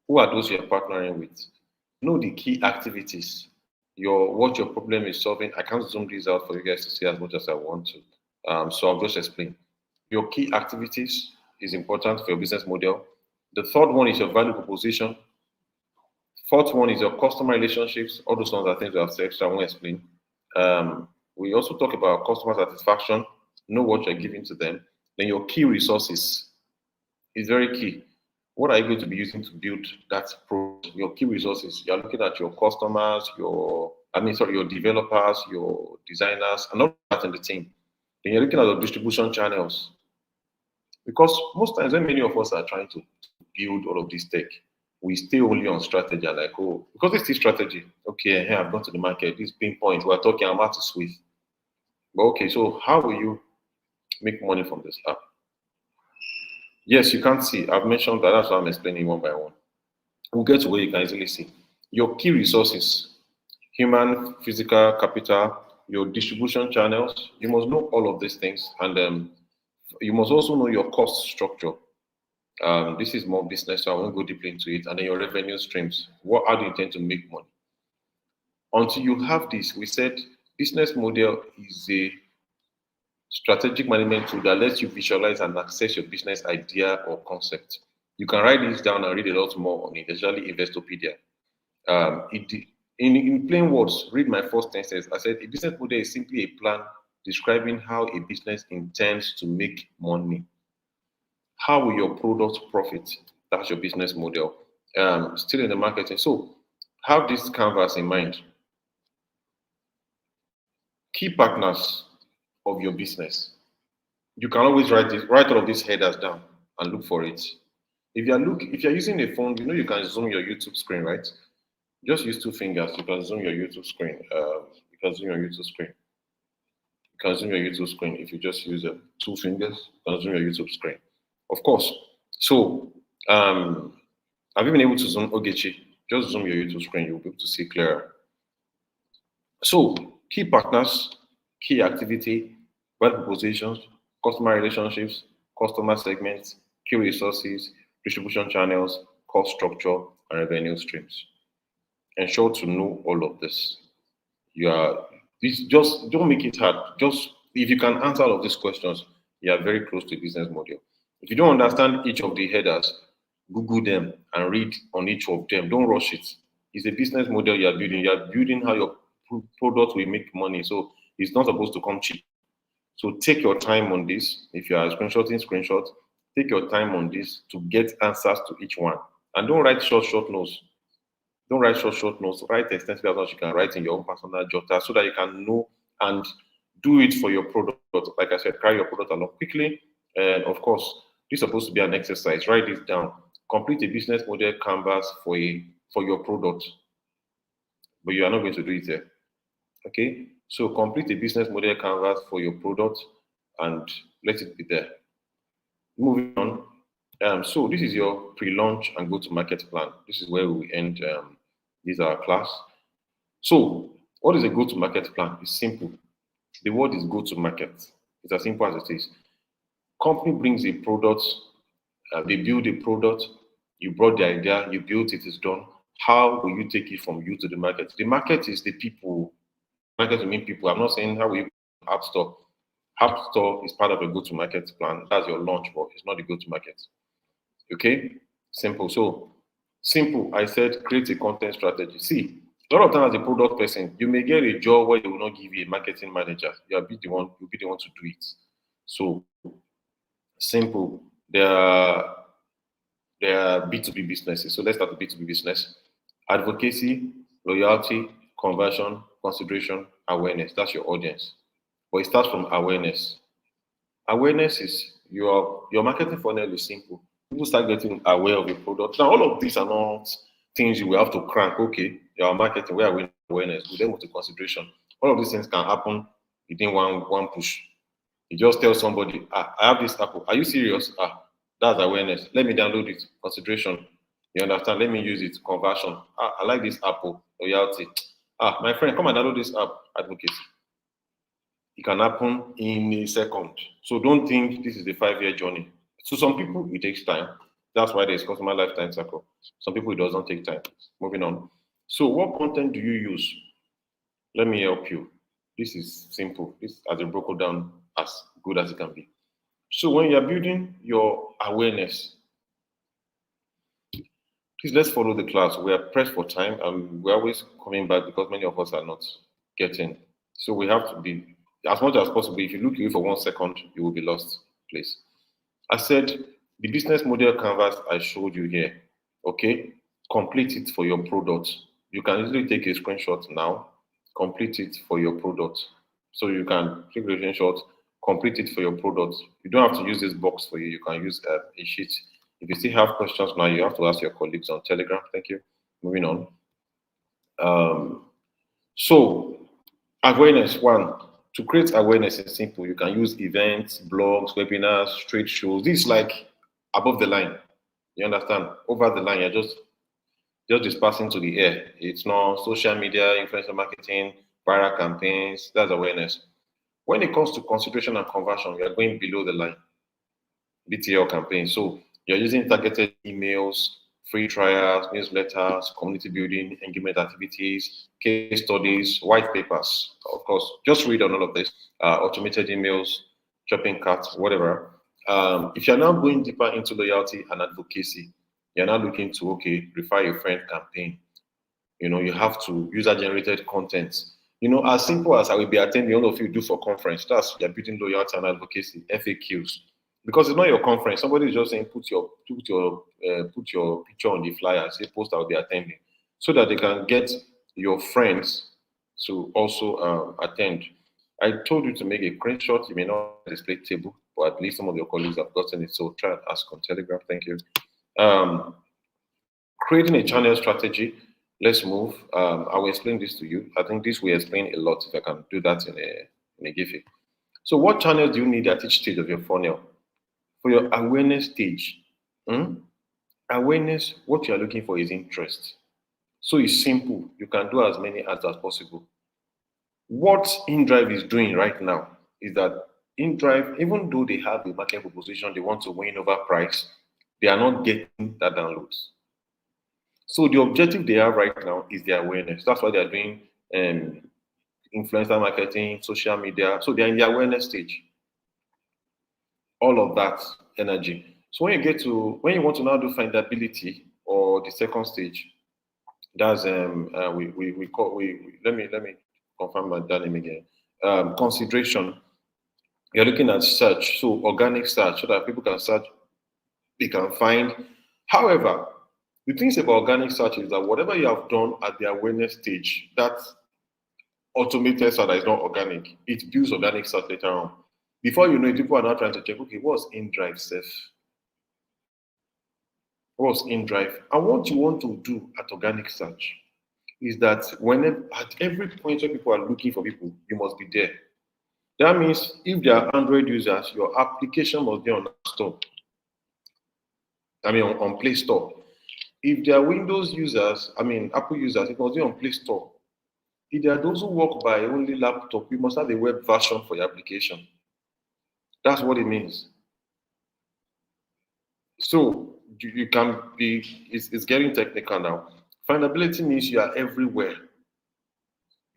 Who are those you're partnering with? Know the key activities. What your problem is solving. I can't zoom these out for you guys to see as much as I want to. So I'll just explain. Your key activities is important for your business model. The third one is your value proposition. Fourth one is your customer relationships. All those ones are things we have said, so I won't explain. We also talk about customer satisfaction. Know what you're giving to them. Then your key resources is very key. What are you going to be using to build that product? Your key resources. You're looking at your customers, your developers, your designers, and all that in the team. Then you're looking at your distribution channels. Because most times when many of us are trying to build all of this tech, we stay only on strategy and like, oh, because it's this strategy. Okay, here I've gone to the market, this pinpoint, we're talking about to Swift. But okay, so how will you make money from this app? Yes, you can't see. I've mentioned that. That's why I'm explaining one by one. We'll get to where you can easily see. Your key resources, human, physical capital, your distribution channels. You must know all of these things. And you must also know your cost structure. This is more business, so I won't go deeply into it. And then your revenue streams. How do you intend to make money? Until you have this, we said business model is a strategic management tool that lets you visualize and access your business idea or concept. You can write this down and read a lot more on it, especially Investopedia. In plain words, read my first 10 sentences. I said a business model is simply a plan describing how a business intends to make money. How will your product profit? That's your business model. Still in the marketing. So have this canvas in mind. Key partners of your business. You can always write all of these headers down and look for it. If you're using a phone, you can zoom your YouTube screen, right? Just use 2 fingers. You can zoom your YouTube screen. You can zoom your YouTube screen. You can zoom your YouTube screen if you just use 2 fingers. You can zoom your YouTube screen. Of course. So, have you been able to zoom Ogechi? Just zoom your YouTube screen. You'll be able to see clearer. So, key partners, key activity, value propositions, customer relationships, customer segments, key resources, distribution channels, cost structure, and revenue streams. Ensure to know all of this. Just don't make it hard. Just if you can answer all of these questions, you are very close to a business model. If you don't understand each of the headers, Google them and read on each of them. Don't rush it. It's a business model you are building. You are building how your product will make money. So it's not supposed to come cheap. So take your time on this. If you are screenshot, take your time on this to get answers to each one. And don't write short notes. Don't write short notes. Write extensive as much as you can write in your own personal jotter so that you can know and do it for your product. Like I said, carry your product along quickly. And of course, this is supposed to be an exercise. Write this down. Complete a business model canvas for your product. But you are not going to do it here. Okay? So complete a business model canvas for your product and let it be there. Moving on. So this is your pre-launch and go-to-market plan. This is where we end this our class. So what is a go-to-market plan? It's simple. The word is go-to-market. It's as simple as it is. Company brings a product, they build a product, you brought the idea, you built it, it's done. How will you take it from you to the market? The market is the people. Market will mean people. I'm not saying how will you App Store. App Store is part of a go-to-market plan. That's your launch, but it's not the go-to-market. Okay? Simple. So simple. I said create a content strategy. See, a lot of times as a product person, you may get a job where they will not give you a marketing manager. You'll be the one to do it. So simple. There are B2B businesses. So let's start with B2B business. Advocacy, loyalty, conversion, consideration, awareness. That's your audience. But it starts from awareness. Awareness is your marketing funnel is simple. People start getting aware of your product. Now, all of these are not things you will have to crank. Okay, your marketing, where are we awareness? We then move to consideration. All of these things can happen within one push. You just tell somebody, I have this Apple. Are you serious? That's awareness. Let me download it. Consideration. You understand? Let me use it. Conversion. I like this Apple. Loyalty. My friend, come and download this app. Advocacy. It can happen in a second. So don't think this is a 5-year journey. So some people, it takes time. That's why there's customer lifetime cycle. Some people, it doesn't take time. Moving on. So what content do you use? Let me help you. This is simple. This has been broken down as good as it can be. So when you're building your awareness, please let's follow the class. We are pressed for time and we're always coming back because many of us are not getting. So we have to be, as much as possible, if you look away for 1 second, you will be lost, please. I said the business model canvas I showed you here, okay? Complete it for your product. You can easily take a screenshot now, complete it for your product. So you can take a screenshot, complete it for your product. You don't have to use this box for you. You can use a sheet. If you still have questions now, you have to ask your colleagues on Telegram. Thank you. Moving on. So awareness, one. To create awareness is simple. You can use events, blogs, webinars, trade shows. This is like above the line. You understand? Over the line, you're just dispersing to the air. It's not social media, influencer marketing, viral campaigns. That's awareness. When it comes to consideration and conversion, we are going below the line. BTL campaign. So you're using targeted emails, free trials, newsletters, community building, engagement activities, case studies, white papers. Of course, just read on all of this. Automated emails, shopping carts, whatever. If you're now going deeper into loyalty and advocacy, you're now looking to, refer a friend campaign. You have to user-generated content. As simple as I will be attending all of you do for conference. That's you're building loyalty and advocacy, FAQs. Because it's not your conference. Somebody is just saying put your picture on the flyer, say post I'll be attending, so that they can get your friends to also attend. I told you to make a screenshot. You may not display table, but at least some of your colleagues have gotten it. So try and ask on Telegram. Thank you. Creating a channel strategy. Let's move. I will explain this to you. I think this will explain a lot if I can do that in a Giphy. So what channels do you need at each stage of your funnel? For your awareness stage, awareness, what you are looking for is interest. So it's simple. You can do as many ads as possible. What InDrive is doing right now is that InDrive, even though they have a market proposition, they want to win over price, they are not getting that downloads. So the objective they have right now is the awareness. That's why they are doing influencer marketing, social media. So they're in the awareness stage. All of that energy. So when you want to now do findability or the second stage, that's let me confirm that name again. Consideration. You're looking at search, so organic search, so that people can search, they can find. However, the things about organic search is that whatever you have done at the awareness stage, that automated search that is not organic, it builds organic search later on. Before you know it, people are now trying to check, what's InDrive safe? What's InDrive? And what you want to do at organic search is that at every point where people are looking for people, you must be there. That means if they are Android users, your application must be on App Store. On Play Store. If they are Windows users, Apple users, it must be on Play Store. If there are those who work by only laptop, you must have a web version for your application. That's what it means. So you can be, it's getting technical now. Findability means you are everywhere.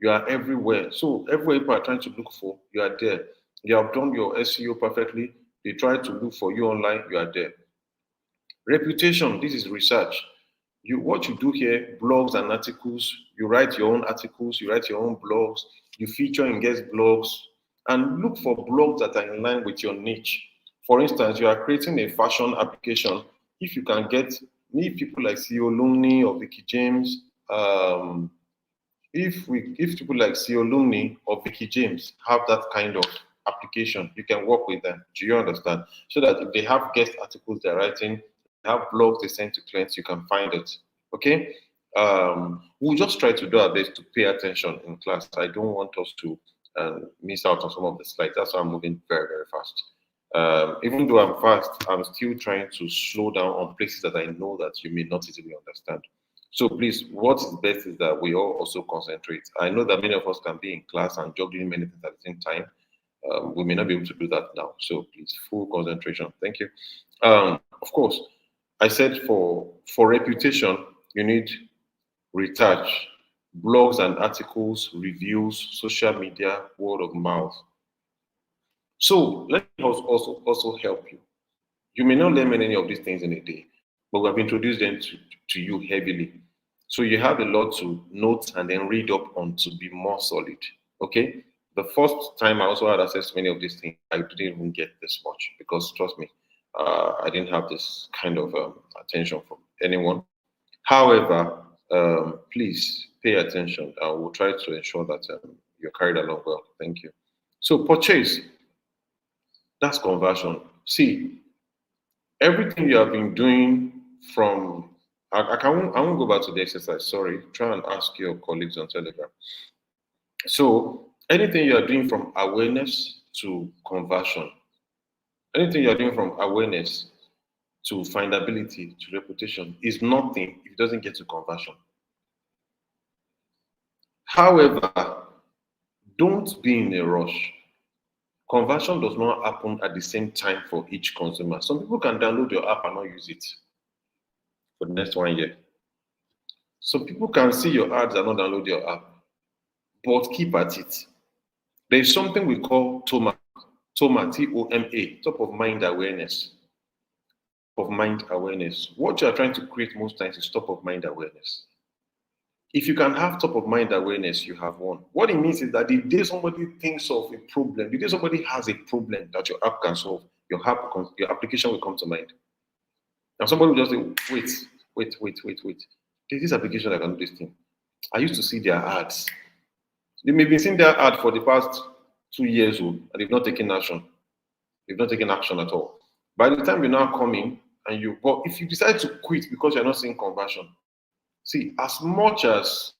You are everywhere. So everywhere people are trying to look for, you are there. You have done your SEO perfectly. They try to look for you online, you are there. Reputation, this is research. What you do here, blogs and articles, you write your own articles, you write your own blogs, you feature in guest blogs, and look for blogs that are in line with your niche. For instance, you are creating a fashion application. If you can meet people like CEO Lumni or Vicky James, if people like CEO Lumni or Vicky James have that kind of application, you can work with them. Do you understand? So that if they have guest articles they're writing, they have blogs they send to clients, you can find it. Okay? We'll just try to do our best to pay attention in class. I don't want us to miss out on some of the slides. That's why I'm moving very, very fast. Even though I'm fast, I'm still trying to slow down on places that I know that you may not easily understand. So please, what is best is that we all also concentrate. I know that many of us can be in class and juggling many things at the same time. We may not be able to do that now. So please, full concentration. Thank you. Of course, I said for reputation, you need research, blogs and articles, reviews, social media, word of mouth. So let me also help you. You may not learn any of these things in a day, but we have introduced them to you heavily. So you have a lot to note and then read up on to be more solid. Okay? The first time I also had access to many of these things, I didn't even get this much because trust me, I didn't have this kind of attention from anyone. However, please pay attention. I will try to ensure that you're carried along well. Thank you. So purchase, that's conversion. See, everything you have been doing from I won't go back to the exercise. Sorry. Try and ask your colleagues on Telegram. So anything you are doing from awareness to conversion, anything you are doing from awareness to findability to reputation is nothing if it doesn't get to conversion. However, don't be in a rush. Conversion does not happen at the same time for each consumer. Some people can download your app and not use it for the next 1 year. Some people can see your ads and not download your app, but keep at it. There is something we call TOMA, T-O-M-A, top of mind awareness. Of mind awareness. What you are trying to create most times is top of mind awareness. If you can have top of mind awareness, you have won. What it means is that the day somebody thinks of a problem, the day somebody has a problem that your app can solve, your application will come to mind. Now somebody will just say, wait. There's this application that can do this thing. I used to see their ads. They may be seeing their ad for the past 2 years and they've not taken action. They've not taken action at all. By the time you now come in but if you decide to quit because you're not seeing conversion, see, as much as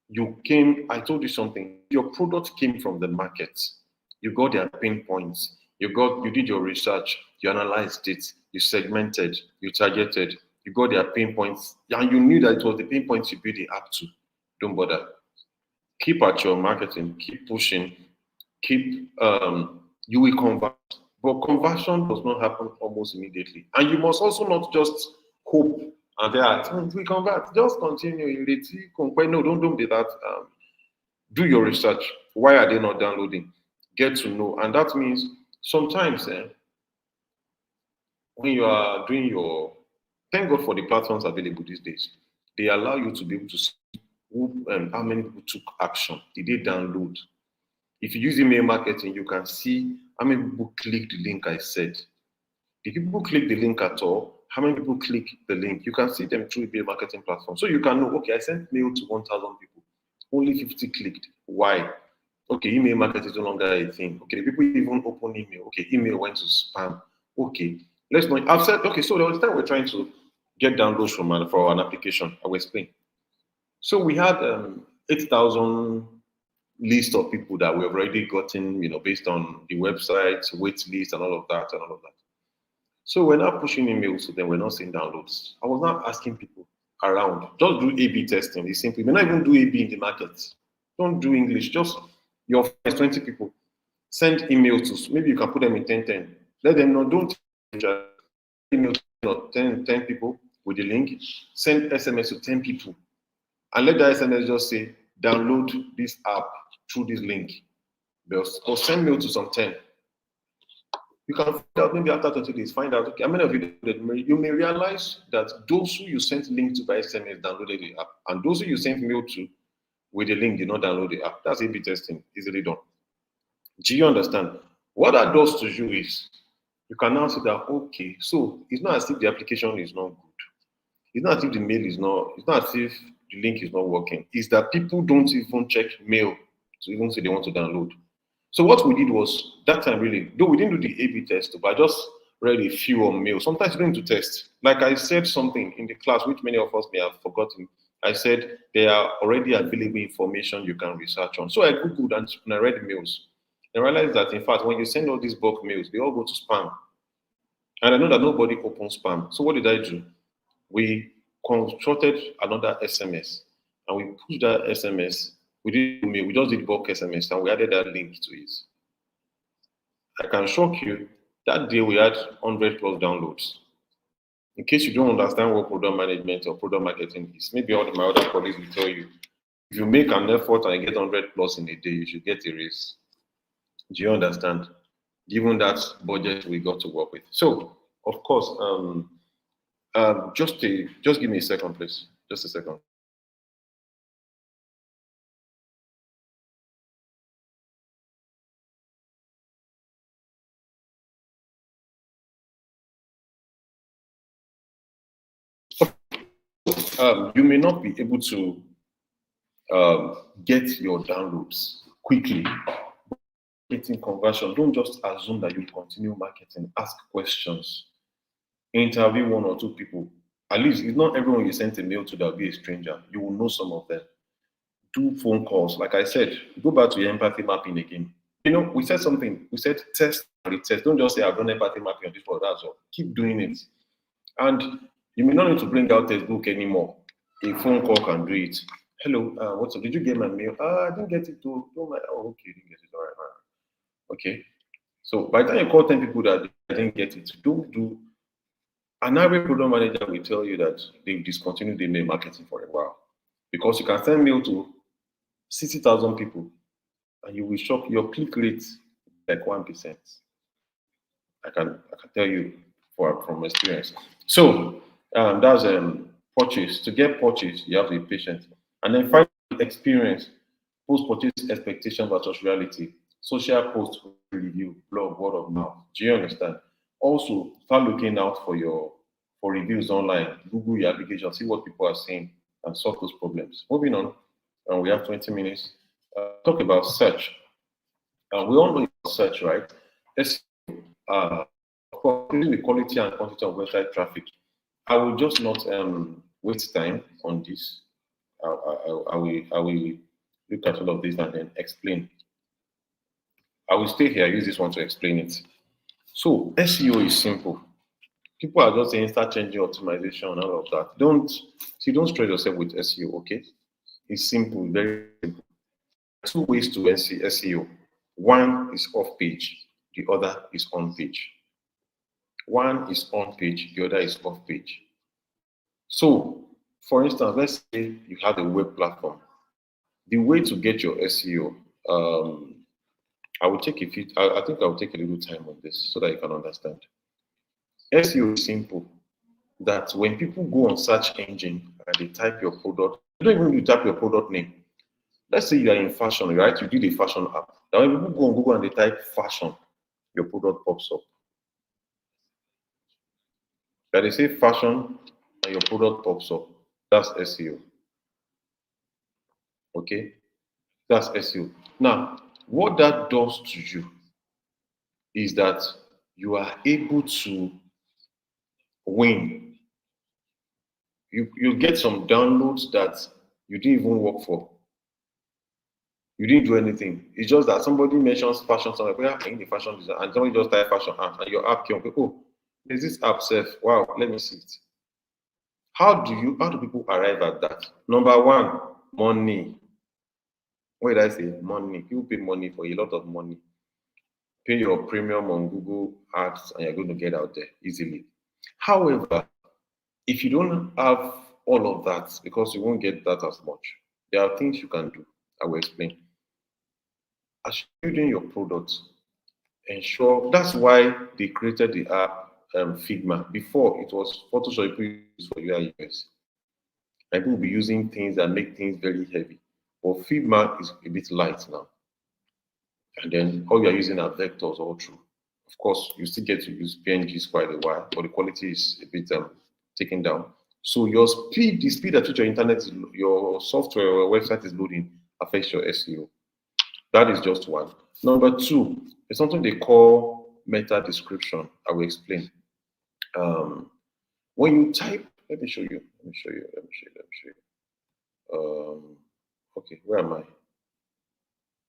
you came, I told you something, your product came from the market. You got their pain points. You did your research, you analyzed it, you segmented, you targeted, you got their pain points, and you knew that it was the pain points you built the app to. Don't bother. Keep at your marketing, keep pushing, you will convert. But conversion does not happen almost immediately. And you must also not just hope and we convert. Just continue. No, don't do that. Do your research. Why are they not downloading? Get to know. And that means sometimes when you are doing thank God for the platforms available these days. They allow you to be able to see how many people took action. Did they download? If you use email marketing, you can see how many people clicked the link I said. Did people click the link at all? How many people click the link? You can see them through email marketing platform. So you can know, okay, I sent mail to 1,000 people. Only 50 clicked. Why? Okay, email marketing is no longer a thing. Okay, the people even open email. Okay, email went to spam. Okay, let's not. I've said, okay, so there was time we're trying to get downloads for an application. I will explain. So we had 8,000 list of people that we've already gotten, based on the website, wait list, and all of that, and all of that. So we're not pushing emails to them, we're not seeing downloads. I was not asking people around, just do A/B testing. It's simple. You may not even do A/B in the market. Don't do English. Just your friends, 20 people. Send emails to, maybe you can put them in 10-10. Let them know, don't email to 10 people with the link. Send SMS to 10 people. And let the SMS just say, download this app through this link. Or send mail to some 10. You can find out maybe after 20 days, find out, okay, how many of you may realize that those who you sent link to by SMS downloaded the app, and those who you sent mail to with the link did not download the app. That's A/B testing, easily done. Do you understand? What that does to you is you can now see that, okay, so it's not as if the application is not good. It's not as if the mail is not, it's not as if the link is not working. It's that people don't even check mail to even say they want to download. So what we did was that time really, though we didn't do the A/B test, but I just read a few on mail. Sometimes you don't need to test. Like I said something in the class, which many of us may have forgotten. I said there are already available information you can research on. So I googled and I read mails. I realized that in fact, when you send all these bulk mails, they all go to spam. And I know that nobody opens spam. So what did I do? We constructed another SMS and we pushed that SMS. We didn't mail, we just did bulk SMS and we added that link to it. I can shock you, that day we had 100 plus downloads. In case you don't understand what product management or product marketing is, maybe all my other colleagues will tell you, if you make an effort and get 100 plus in a day, you should get a raise. Do you understand? Given that budget we got to work with. So, of course, just give me a second, please. Just a second. You may not be able to get your downloads quickly. Getting conversion, don't just assume that you continue marketing. Ask questions. Interview one or two people. At least, it's not everyone you send a mail to that will be a stranger. You will know some of them. Do phone calls. Like I said, go back to your empathy mapping again. We said something. We said test and retest. Don't just say, I've done empathy mapping on this or that's all. Keep doing it. And you may not need to bring out textbook anymore. A phone call can do it. Hello, what's up? Did you get my mail? I didn't get it too. Oh, okay, you didn't get it. All right, all right. Okay. So by the time you call 10 people that didn't get it, don't do. An average product manager will tell you that they've discontinued the mail marketing for a while. Because you can send mail to 60,000 people and you will shock your click rate like 1%. I can tell you from experience. So that's purchase. To get purchase, you have to be patient. And then finally, experience, post-purchase expectation versus reality, social post review, blog, word of mouth. Do you understand? Also, start looking out for reviews online. Google your application, see what people are saying, and solve those problems. Moving on, and we have 20 minutes. Talk about search. We all know search, right? For increasing the quality and quantity of website traffic. I will just not waste time on this. I will look at all of this and then explain. I will stay here, use this one to explain it. So SEO is simple. People are just saying start changing optimization and all of that. Don't stress yourself with SEO, okay? It's simple, very simple. Two ways to SEO. One is off page, the other is on page. One is on page, the other is off page. So, for instance, let's say you have a web platform. The way to get your SEO, I will take a few, I think I will take a little time on this so that you can understand. SEO is simple. That when people go on search engine and they type your product, you don't even need to type your product name. Let's say you are in fashion, right? You did a fashion app. Now when people go on Google and they type fashion, your product pops up. That they say fashion and your product pops up. That's SEO. Okay? That's SEO. Now, what that does to you is that you are able to win. You get some downloads that you didn't even work for. You didn't do anything. It's just that somebody mentions fashion somewhere. Where in the fashion design, and somebody just type fashion app, and your app came up. Oh, there's this app self. Wow, let me see it. How do people arrive at that? Number one, money. What did I say? Money. People pay money for a lot of money. Pay your premium on Google Ads, and you're going to get out there easily. However, if you don't have all of that, because you won't get that as much, there are things you can do. I will explain. As you're building your product, ensure that's why they created the app Figma. Before it was Photoshop people use for UI UX. And people will be using things that make things very heavy. But Figma is a bit light now. And then all you're using are vectors all through. Of course, you still get to use PNGs quite a while, but the quality is a bit taken down. So your speed, the speed at which your internet, your software or website is loading affects your SEO. That is just one. Number two, it's something they call meta description. I will explain. When you type, let me show you. Let me show you. Let me show you. Let me show you. Okay, where am I?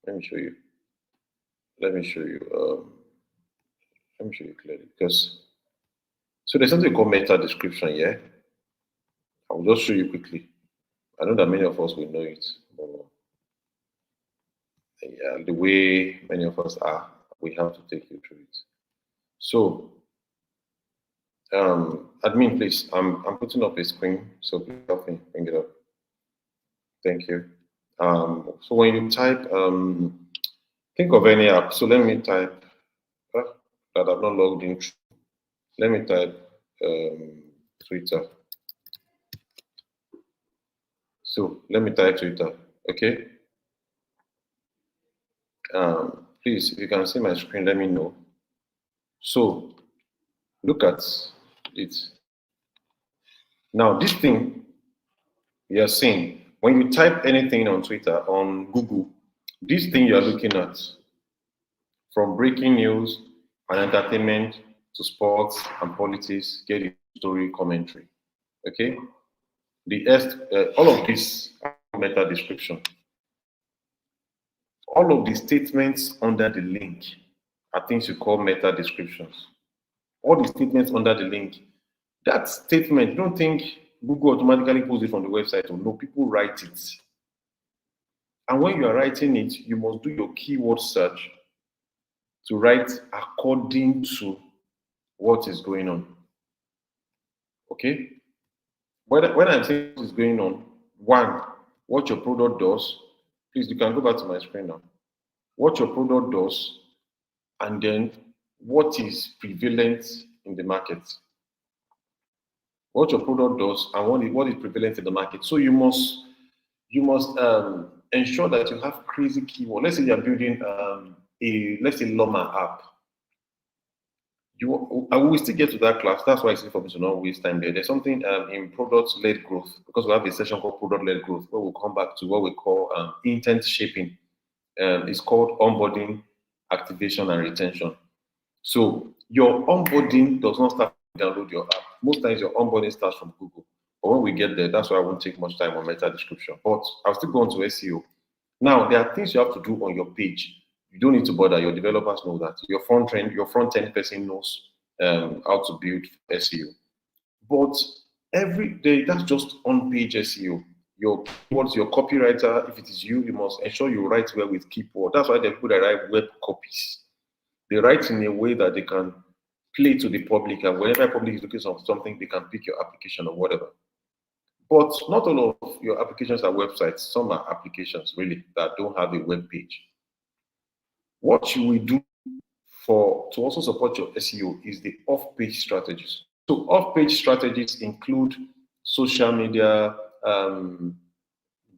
Let me show you. Let me show you. Let me show you clearly because so there's something called meta description. Yeah, I'll just show you quickly. I know that many of us will know it, but yeah, the way many of us are, we have to take you through it. So, admin, please, I'm putting up a screen, so please help me bring it up. Thank you. So when you type, think of any app. So let me type that I've not logged in. Let me type Twitter. So let me type Twitter. Okay. Please, if you can see my screen, let me know. So look at it. Now, this thing you're seeing, when you type anything on Twitter, on Google, this thing you're looking at, from breaking news and entertainment to sports and politics, get into story commentary. Okay? All of this meta description. All of the statements under the link are things you call meta descriptions. All the statements under the link. That statement, you don't think Google automatically pulls it from the website or no, people write it. And when you are writing it, you must do your keyword search to write according to what is going on. Okay? When I'm saying what is going on, one, what your product does, please, you can go back to my screen now. What your product does, and then what is prevalent in the market. What your product does and what is prevalent in the market. So you must ensure that you have crazy keyword. Let's say you're building let's say Loma app. I will still get to that class. That's why it's for me to not waste time there. There's something in product-led growth, because we have a session called product-led growth where we'll come back to what we call intent shaping. It's called onboarding, activation, and retention. So your onboarding does not start when you download your app. Most times your onboarding starts from Google. But when we get there, that's why I won't take much time on meta description. But I'll still go on to SEO. Now, there are things you have to do on your page. You don't need to bother. Your developers know that. Your front end person knows how to build SEO. But every day, that's just on-page SEO. Your keywords, your copywriter, if it is you, you must ensure you write well with keyboard. That's why the people that write web copies, they write in a way that they can play to the public, and whenever public is looking for something, they can pick your application or whatever. But not all of your applications are websites. Some are applications really that don't have a web page. What you will do to also support your SEO is the off-page strategies. So off-page strategies include social media,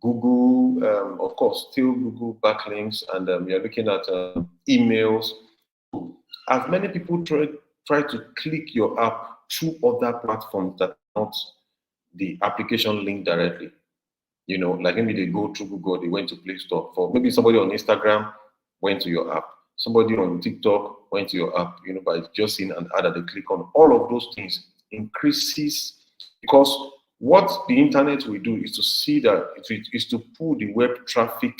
Google, of course, still Google backlinks, and you're looking at emails. As many people try to click your app through other platforms that are not the application link directly. You know, like maybe they go through Google, they went to Play Store. For maybe somebody on Instagram went to your app. Somebody on TikTok went to your app, you know, by just seeing an ad that they click on. All of those things increases, because what the internet will do is to see that is to pull the web traffic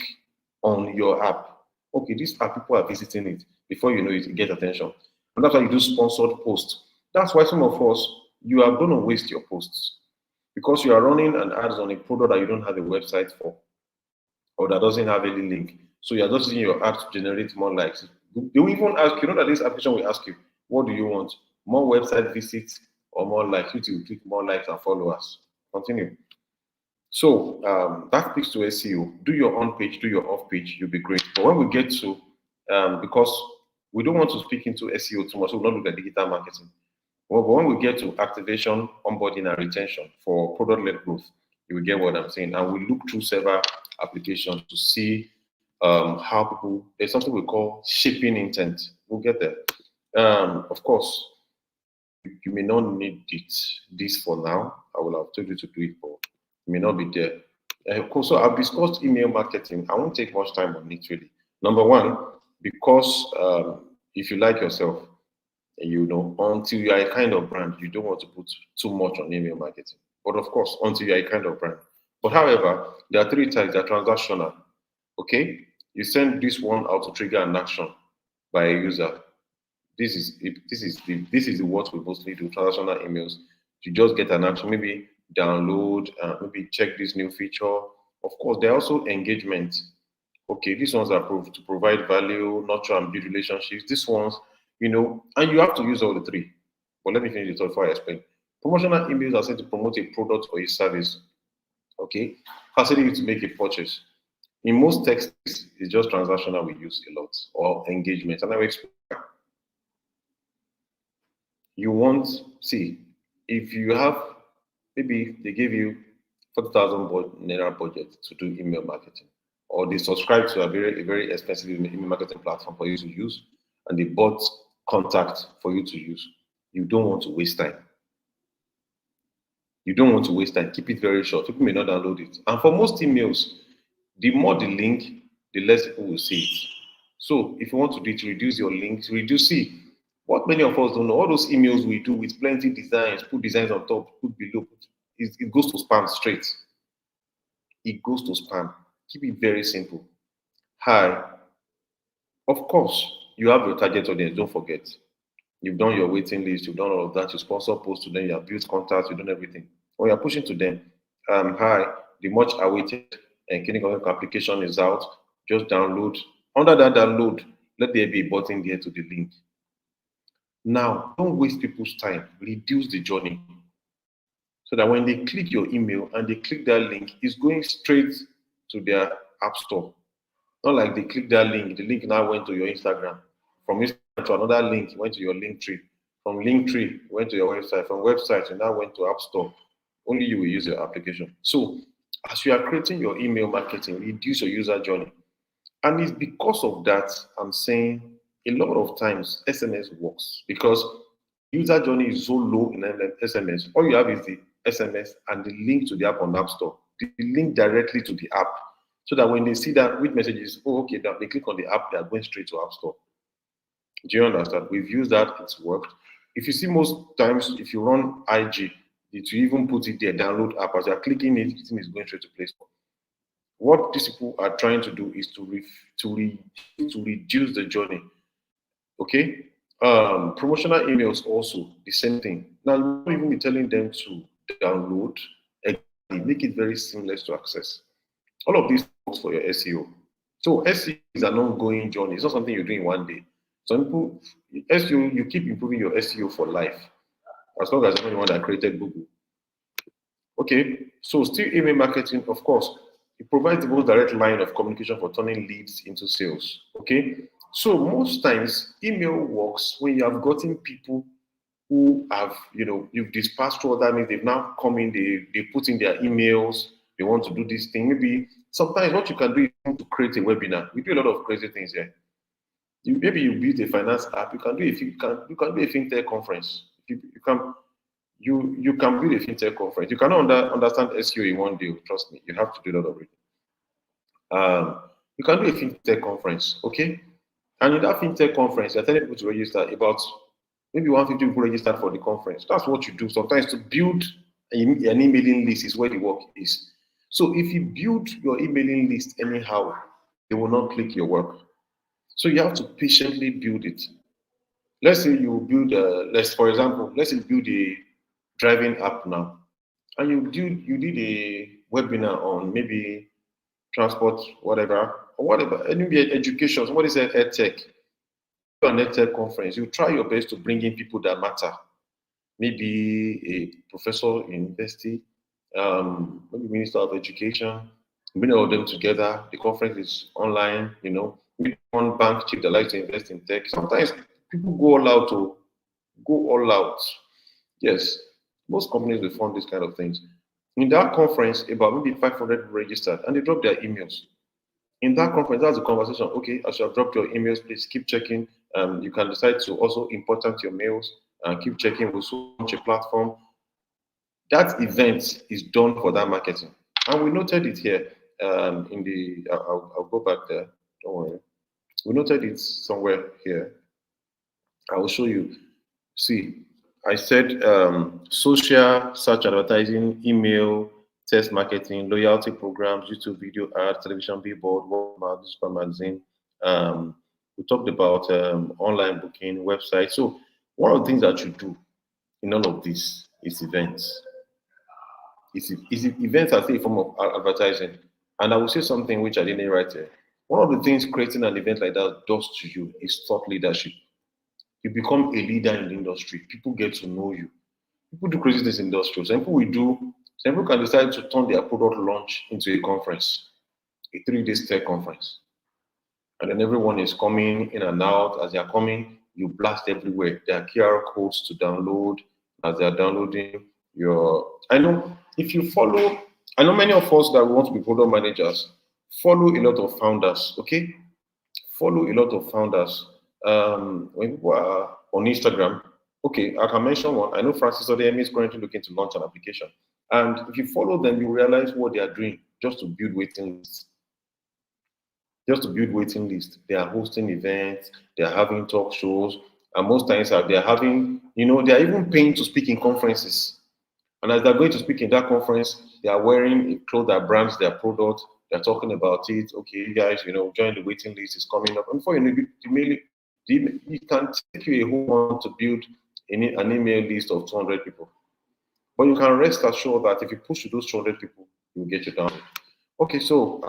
on your app. Okay, this app, people are visiting it. Before you know it, you get attention. And that's why you do sponsored posts. That's why some of us, you are going to waste your posts because you are running an ads on a product that you don't have a website for or that doesn't have any link. So you're just using your app to generate more likes. They will even ask you, know that this application will ask you, what do you want? More website visits or more likes? You will click more likes and followers. Continue. So that speaks to SEO. Do your on page, do your off page, you'll be great. But when we get to, because we don't want to speak into SEO too much, so we'll not look at digital marketing. Well, but when we get to activation, onboarding, and retention for product-led growth, you will get what I'm saying. And we look through several applications to see how people. There's something we call shaping intent. We'll get there. Of course, you may not need this for now. I will have told you to do it, but you may not be there. Of course, so I've discussed email marketing. I won't take much time on it really. Number one, because if you like yourself, you know, until you are a kind of brand, you don't want to put too much on email marketing. But of course, until you are a kind of brand. But however, there are three types. They're transactional. Okay, you send this one out to trigger an action by a user. This is what we mostly do. Transactional emails. You just get an action, maybe download, maybe check this new feature. Of course, there are also engagement. Okay, these ones are to provide value, nurture and build relationships. These ones, you know, and you have to use all the three. But let me finish the thought before I explain. Promotional emails are sent to promote a product or a service. Okay, facilitating you to make a purchase. In most texts, it's just transactional we use a lot or engagement. And I will explain. You want, see, if you have, maybe they give you 40,000 naira budget to do email marketing, or they subscribe to a very expensive email marketing platform for you to use, and they bought contact for you to use. You don't want to waste time. You don't want to waste time. Keep it very short. People may not download it. And for most emails, the more the link, the less people will see it. So if you want to do it, reduce your links, reduce it. What many of us don't know, all those emails we do with plenty designs, put designs on top, put below, it goes to spam straight. It goes to spam. Keep it very simple. Hi. Of course, you have your target audience, don't forget. You've done your waiting list, you've done all of that, you sponsor posts to them, you have built contacts, you've done everything. Or you're pushing to them. Hi, the much awaited and clinical application is out. Just download. Under that download, let there be a button there to the link. Now, don't waste people's time. Reduce the journey. So that when they click your email and they click that link, it's going straight to their app store. Not like they click that link, the link now went to your Instagram. From Instagram to another link, it went to your link tree. From link tree, it went to your website. From website, it now went to App Store. Only you will use your application. So, as you are creating your email marketing, reduce your user journey. And it's because of that I'm saying a lot of times SMS works because user journey is so low in SMS. All you have is the SMS and the link to the app on App Store. The link directly to the app. So that when they see that with messages, oh, okay, they click on the app, they are going straight to App Store. Do you understand? We've used that, it's worked. If you see most times, if you run IG, it will even put it there, download app. As you're clicking it, the thing is going straight to Play Store. What these people are trying to do is to reduce the journey. Okay? Promotional emails also, the same thing. Now, you won't even be telling them to download, make it very seamless to access. All of this works for your SEO. So SEO is an ongoing journey. It's not something you're doing one day. Some people, SEO, you keep improving your SEO for life. As long as you're the one that created Google. Okay, so still email marketing, of course, it provides the most direct line of communication for turning leads into sales. Okay, so most times email works when you have gotten people who have, you've dispatched through that means they've now come in, they put in their emails, they want to do this thing. Maybe sometimes what you can do is to create a webinar. We do a lot of crazy things here. Maybe you build a finance app, you can do a fintech conference. You can build a fintech conference. You cannot understand SEO in one day. Trust me, you have to do a lot of it. You can do a fintech conference, okay? And in that fintech conference, you're telling people to register about maybe 150 people registered for the conference. That's what you do. Sometimes to build an emailing list is where the work is. So if you build your emailing list anyhow, They will not click your work. So you have to patiently build it. Let's say you build for example, let's say you build a driving app now, and you did a webinar on maybe transport, whatever, or whatever, and maybe education, somebody said edtech, an edtech conference, you try your best to bring in people that matter. Maybe a professor in university, maybe minister of education, bring all of them together. The conference is online, maybe one bank chief that likes to invest in tech. Sometimes people go all out to go all out. Yes, most companies will fund these kind of things. In that conference, about maybe 500 registered, and they drop their emails. In that conference, that's the conversation. Okay, as you have dropped your emails, please keep checking. You can decide to also important your mails and keep checking. We'll launch a platform. That event is done for that marketing. And we noted it here in the, I'll go back there. Don't worry. We noted it somewhere here. I will show you. See, I said social, search advertising, email, test marketing, loyalty programs, YouTube video ads, television billboard, Walmart, super magazine. We talked about online booking, website. So one of the things that you do in all of this is events. Events are still a form of advertising. And I will say something which I didn't write here. One of the things creating an event like that does to you is thought leadership. You become a leader in the industry. People get to know you. People do crazy things in the industry. Some people can decide to turn their product launch into a conference, a 3 day tech conference. And then everyone is coming in and out. As they are coming, you blast everywhere. There are QR codes to download. As they are downloading I know if you follow, I know many of us that want to be product managers follow a lot of founders, okay? Follow a lot of founders. When people are on Instagram, okay, I can mention one. I know Francis Odeyemi is currently looking to launch an application. And if you follow them, you realize what they are doing just to build waiting lists. Just to build waiting lists. They are hosting events, they are having talk shows, and most times they are having, they are even paying to speak in conferences. And as they're going to speak in that conference, they are wearing a clothes that brands their product. They're talking about it. Okay, you guys, join the waiting list is coming up. And before you know it can take you a whole month to build an email list of 200 people. But you can rest assured that if you push to those 200 people, you'll get you down. Okay, so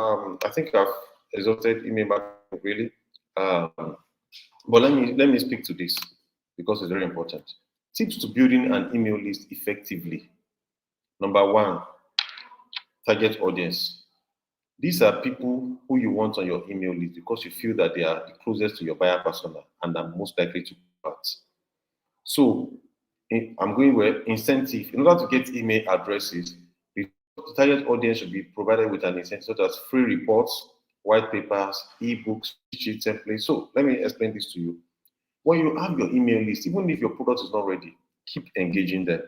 I think I've exhausted email marketing really. But let me speak to this because it's very important. Tips to building an email list effectively. Number one, target audience. These are people who you want on your email list because you feel that they are the closest to your buyer persona and are most likely to convert. So I'm going with incentive. In order to get email addresses, the target audience should be provided with an incentive such as free reports, white papers, ebooks, sheet templates. So let me explain this to you. When you have your email list, even if your product is not ready, keep engaging them.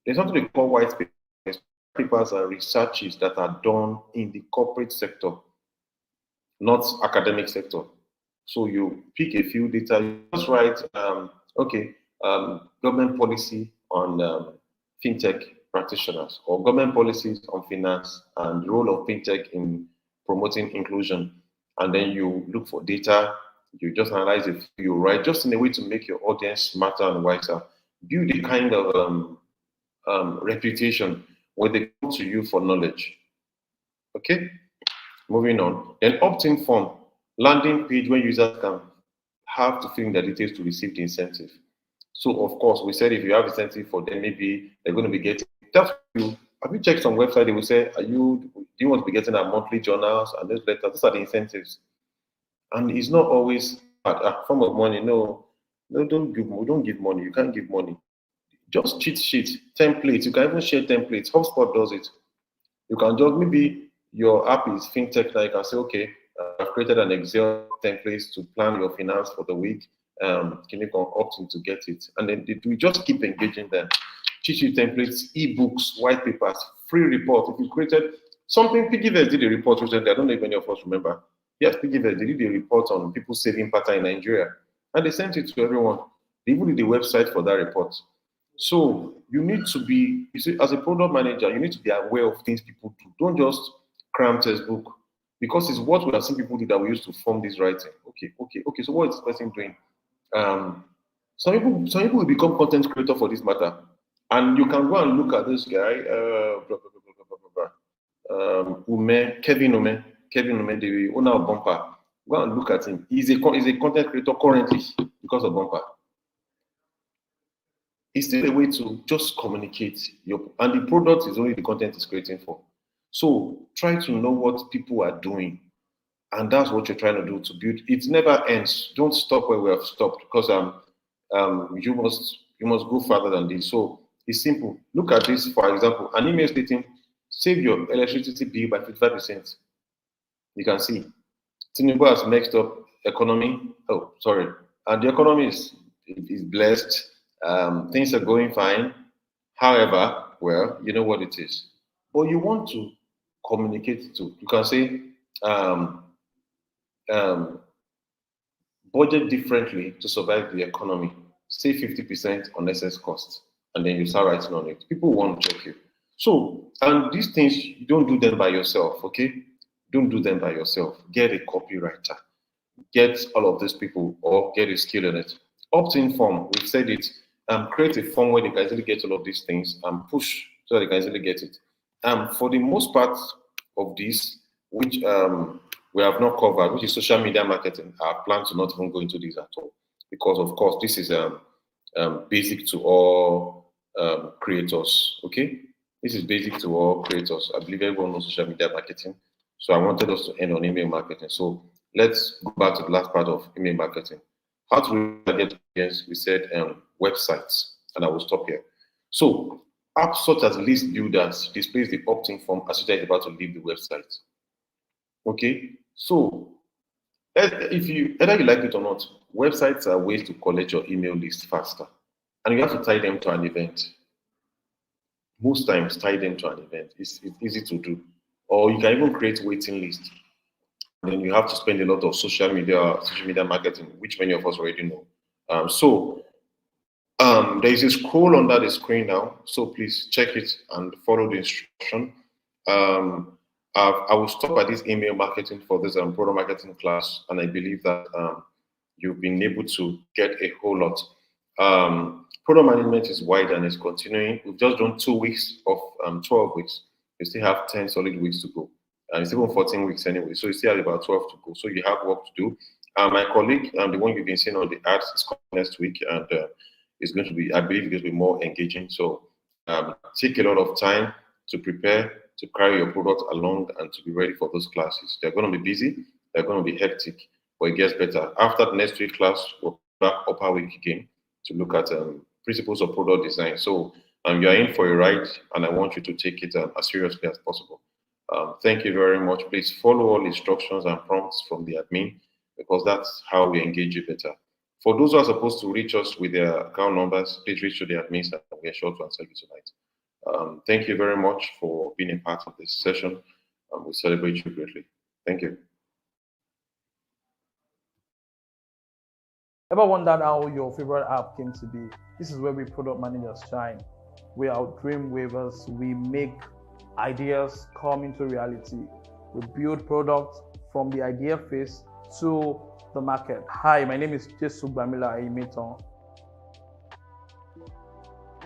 There's something they call white papers. Papers are researches that are done in the corporate sector, not academic sector. So you pick a few data, you just write, government policy on fintech practitioners or government policies on finance and the role of fintech in promoting inclusion. And then you look for data, you just analyze it, you write just in a way to make your audience smarter and wiser. Build a kind of reputation when they come to you for knowledge. Okay, moving on. Then opt-in form, landing page where users can have to fill in their details to receive the incentive. So of course, we said if you have incentive for them, maybe they're going to be getting. That's you. Have you checked some website? They will say, do you want to be getting our monthly journals and newsletters? Those are the incentives. And it's not always a form of money. No, don't give money. You can't give money. Just cheat sheet, templates. You can even share templates. HubSpot does it. You can just, maybe your app is fintech, now you can say, okay, I've created an Excel template to plan your finance for the week. Can you opt in to get it? And then we just keep engaging them. Cheat sheet templates, ebooks, white papers, free report. If you created something, Piggyverse did a report recently. I don't know if any of us remember. Yes, Piggyverse did a report on people saving pattern in Nigeria. And they sent it to everyone. They even did the website for that report. So you need to be, as a product manager, you need to be aware of things people do. Don't just cram textbook. because it's what we have seen people do that we used to form this writing. Okay. So what is this person doing? Some people will become content creator for this matter, and you can go and look at this guy, Kevin Ume, the owner of Bumper. Go and look at him. He's a content creator currently because of Bumper. It's still a way to just communicate and the product is only the content is creating for. So try to know what people are doing, and that's what you're trying to do to build. It never ends. Don't stop where we have stopped because you must go further than this. So it's simple. Look at this, for example, an email stating save your electricity bill by 55%. You can see Tinubu has mixed up economy. Oh, sorry. And the economy is blessed. Things are going fine. However, well, you know what it is. But you want to communicate to. You can say um, um, budget differently to survive the economy. Save 50% on excess costs, and then you start writing on it. People won't check you. So, and these things, you don't do them by yourself, okay? Don't do them by yourself. Get a copywriter. Get all of these people or get a skill in it. Opt-in form, we've said it. Create a form where they can easily get all of these things and push so that they can easily get it. For the most part of this, which we have not covered, which is social media marketing, I plan to not even go into this at all because, of course, this is basic to all creators. Okay, this is basic to all creators. I believe everyone knows social media marketing. So I wanted us to end on email marketing. So let's go back to the last part of email marketing. How to get audience? We said websites, and I will stop here. So apps such as list builders displays the opt-in form as you are about to leave the website. Okay, so if you either you like it or not, websites are ways to collect your email list faster, and you have to tie them to an event. Most times, tie them to an event. It's easy to do, or you can even create waiting list. Then you have to spend a lot of social media marketing, which many of us already know. There is a scroll under the screen now, so please check it and follow the instruction. I will stop at this email marketing for this product marketing class, and I believe that you've been able to get a whole lot. Product management is wide and is continuing. We've just done 2 weeks of 12 weeks. You still have 10 solid weeks to go. And it's even 14 weeks anyway, so you still have about 12 to go. So you have work to do. My colleague, the one you've been seeing on the ads, is coming next week, and it's going to be, I believe, it's going to be more engaging. So take a lot of time to prepare, to carry your product along, and to be ready for those classes. They're going to be busy, they're going to be hectic, but it gets better. After the next week class, we'll back upper week again to look at principles of product design. So you're in for a ride, and I want you to take it as seriously as possible. Thank you very much. Please follow all instructions and prompts from the admin because that's how we engage you better. For those who are supposed to reach us with their account numbers, please reach to the admins and we are sure to answer you tonight. Thank you very much for being a part of this session. We celebrate you greatly. Thank you. Ever wondered how your favorite app came to be? This is where we product managers shine. We are dream weavers. We make ideas come into reality. We build products from the idea phase to the market. Hi, my name is Jesu Bamila Aimeton.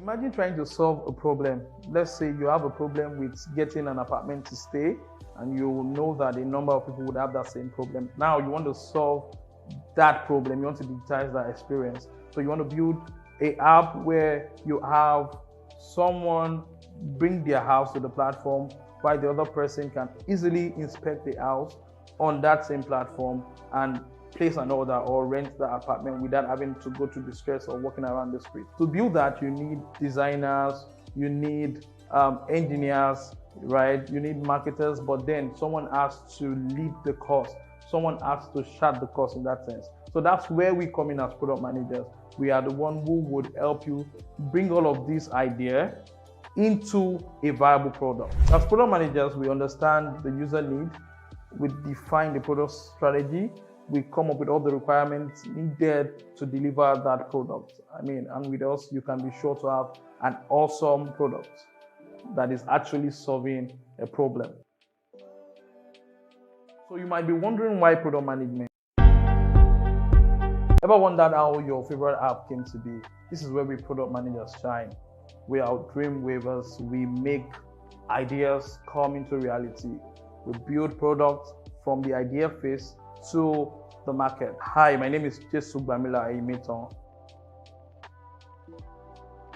Imagine trying to solve a problem. Let's say you have a problem with getting an apartment to stay, and you know that a number of people would have that same problem. Now you want to solve that problem. You want to digitize that experience. So you want to build an app where you have someone bring their house to the platform while the other person can easily inspect the house on that same platform and place an order or rent the apartment without having to go through the stress of walking around the street. To build that, you need designers, you need engineers, right? You need marketers, but then someone has to lead the course. Someone has to chart the course in that sense. So that's where we come in as product managers. We are the one who would help you bring all of these ideas into a viable product. As product managers, we understand the user need, we define the product strategy, we come up with all the requirements needed to deliver that product. And with us, you can be sure to have an awesome product that is actually solving a problem. So you might be wondering why product management. Ever wondered how your favorite app came to be? This is where we product managers shine. We are dream weavers. We make ideas come into reality. We build products from the idea phase to the market. Hi, my name is Jesu Bamila Aimeton.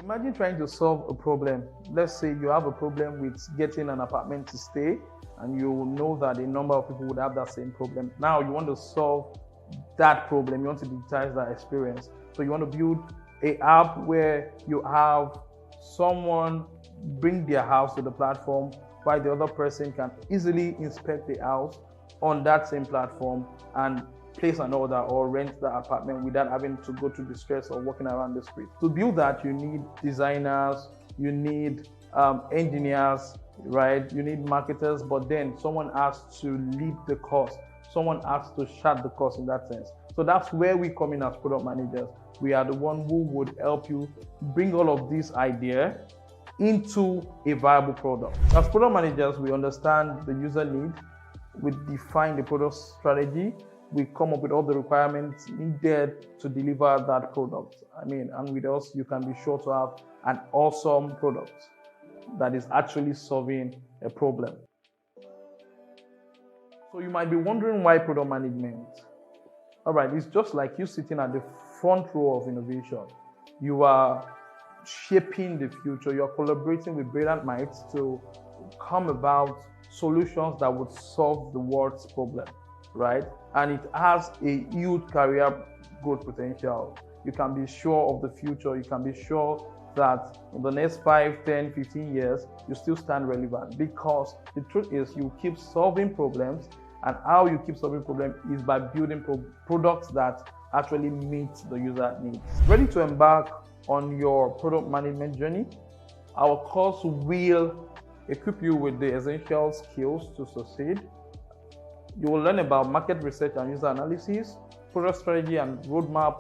Imagine trying to solve a problem. Let's say you have a problem with getting an apartment to stay, and you know that a number of people would have that same problem. Now you want to solve that problem. You want to digitize that experience. So you want to build an app where you have someone bring their house to the platform while the other person can easily inspect the house on that same platform and place an order or rent the apartment without having to go through the stress of walking around the street. To build that, you need designers, you need engineers, right? You need marketers, but then someone has to lead the cost. Someone has to chart the cost in that sense. So that's where we come in as product managers. We are the one who would help you bring all of this idea into a viable product. As product managers, we understand the user need, we define the product strategy, we come up with all the requirements needed to deliver that product. And with us, you can be sure to have an awesome product that is actually solving a problem. So you might be wondering why product management. All right, it's just like you sitting at the front row of innovation. You are shaping the future. You're collaborating with brilliant minds to come about solutions that would solve the world's problem, right? And it has a huge career growth potential. You can be sure of the future. You can be sure that in the next 5, 10, 15 years, you still stand relevant, because the truth is you keep solving problems, and how you keep solving problems is by building products that actually meet the user needs. Ready to embark on your product management journey? Our course will equip you with the essential skills to succeed. You will learn about market research and user analysis, product strategy and roadmap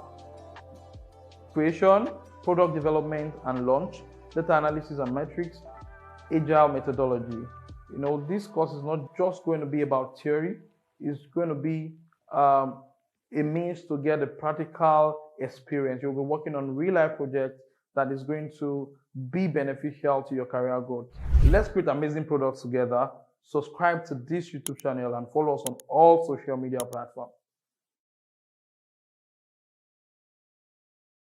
creation, product development and launch, data analysis and metrics, agile methodology. This course is not just going to be about theory, it's going to be a means to get a practical experience. You'll be working on real-life projects that is going to be beneficial to your career growth. Let's create amazing products together. Subscribe to this YouTube channel and follow us on all social media platforms.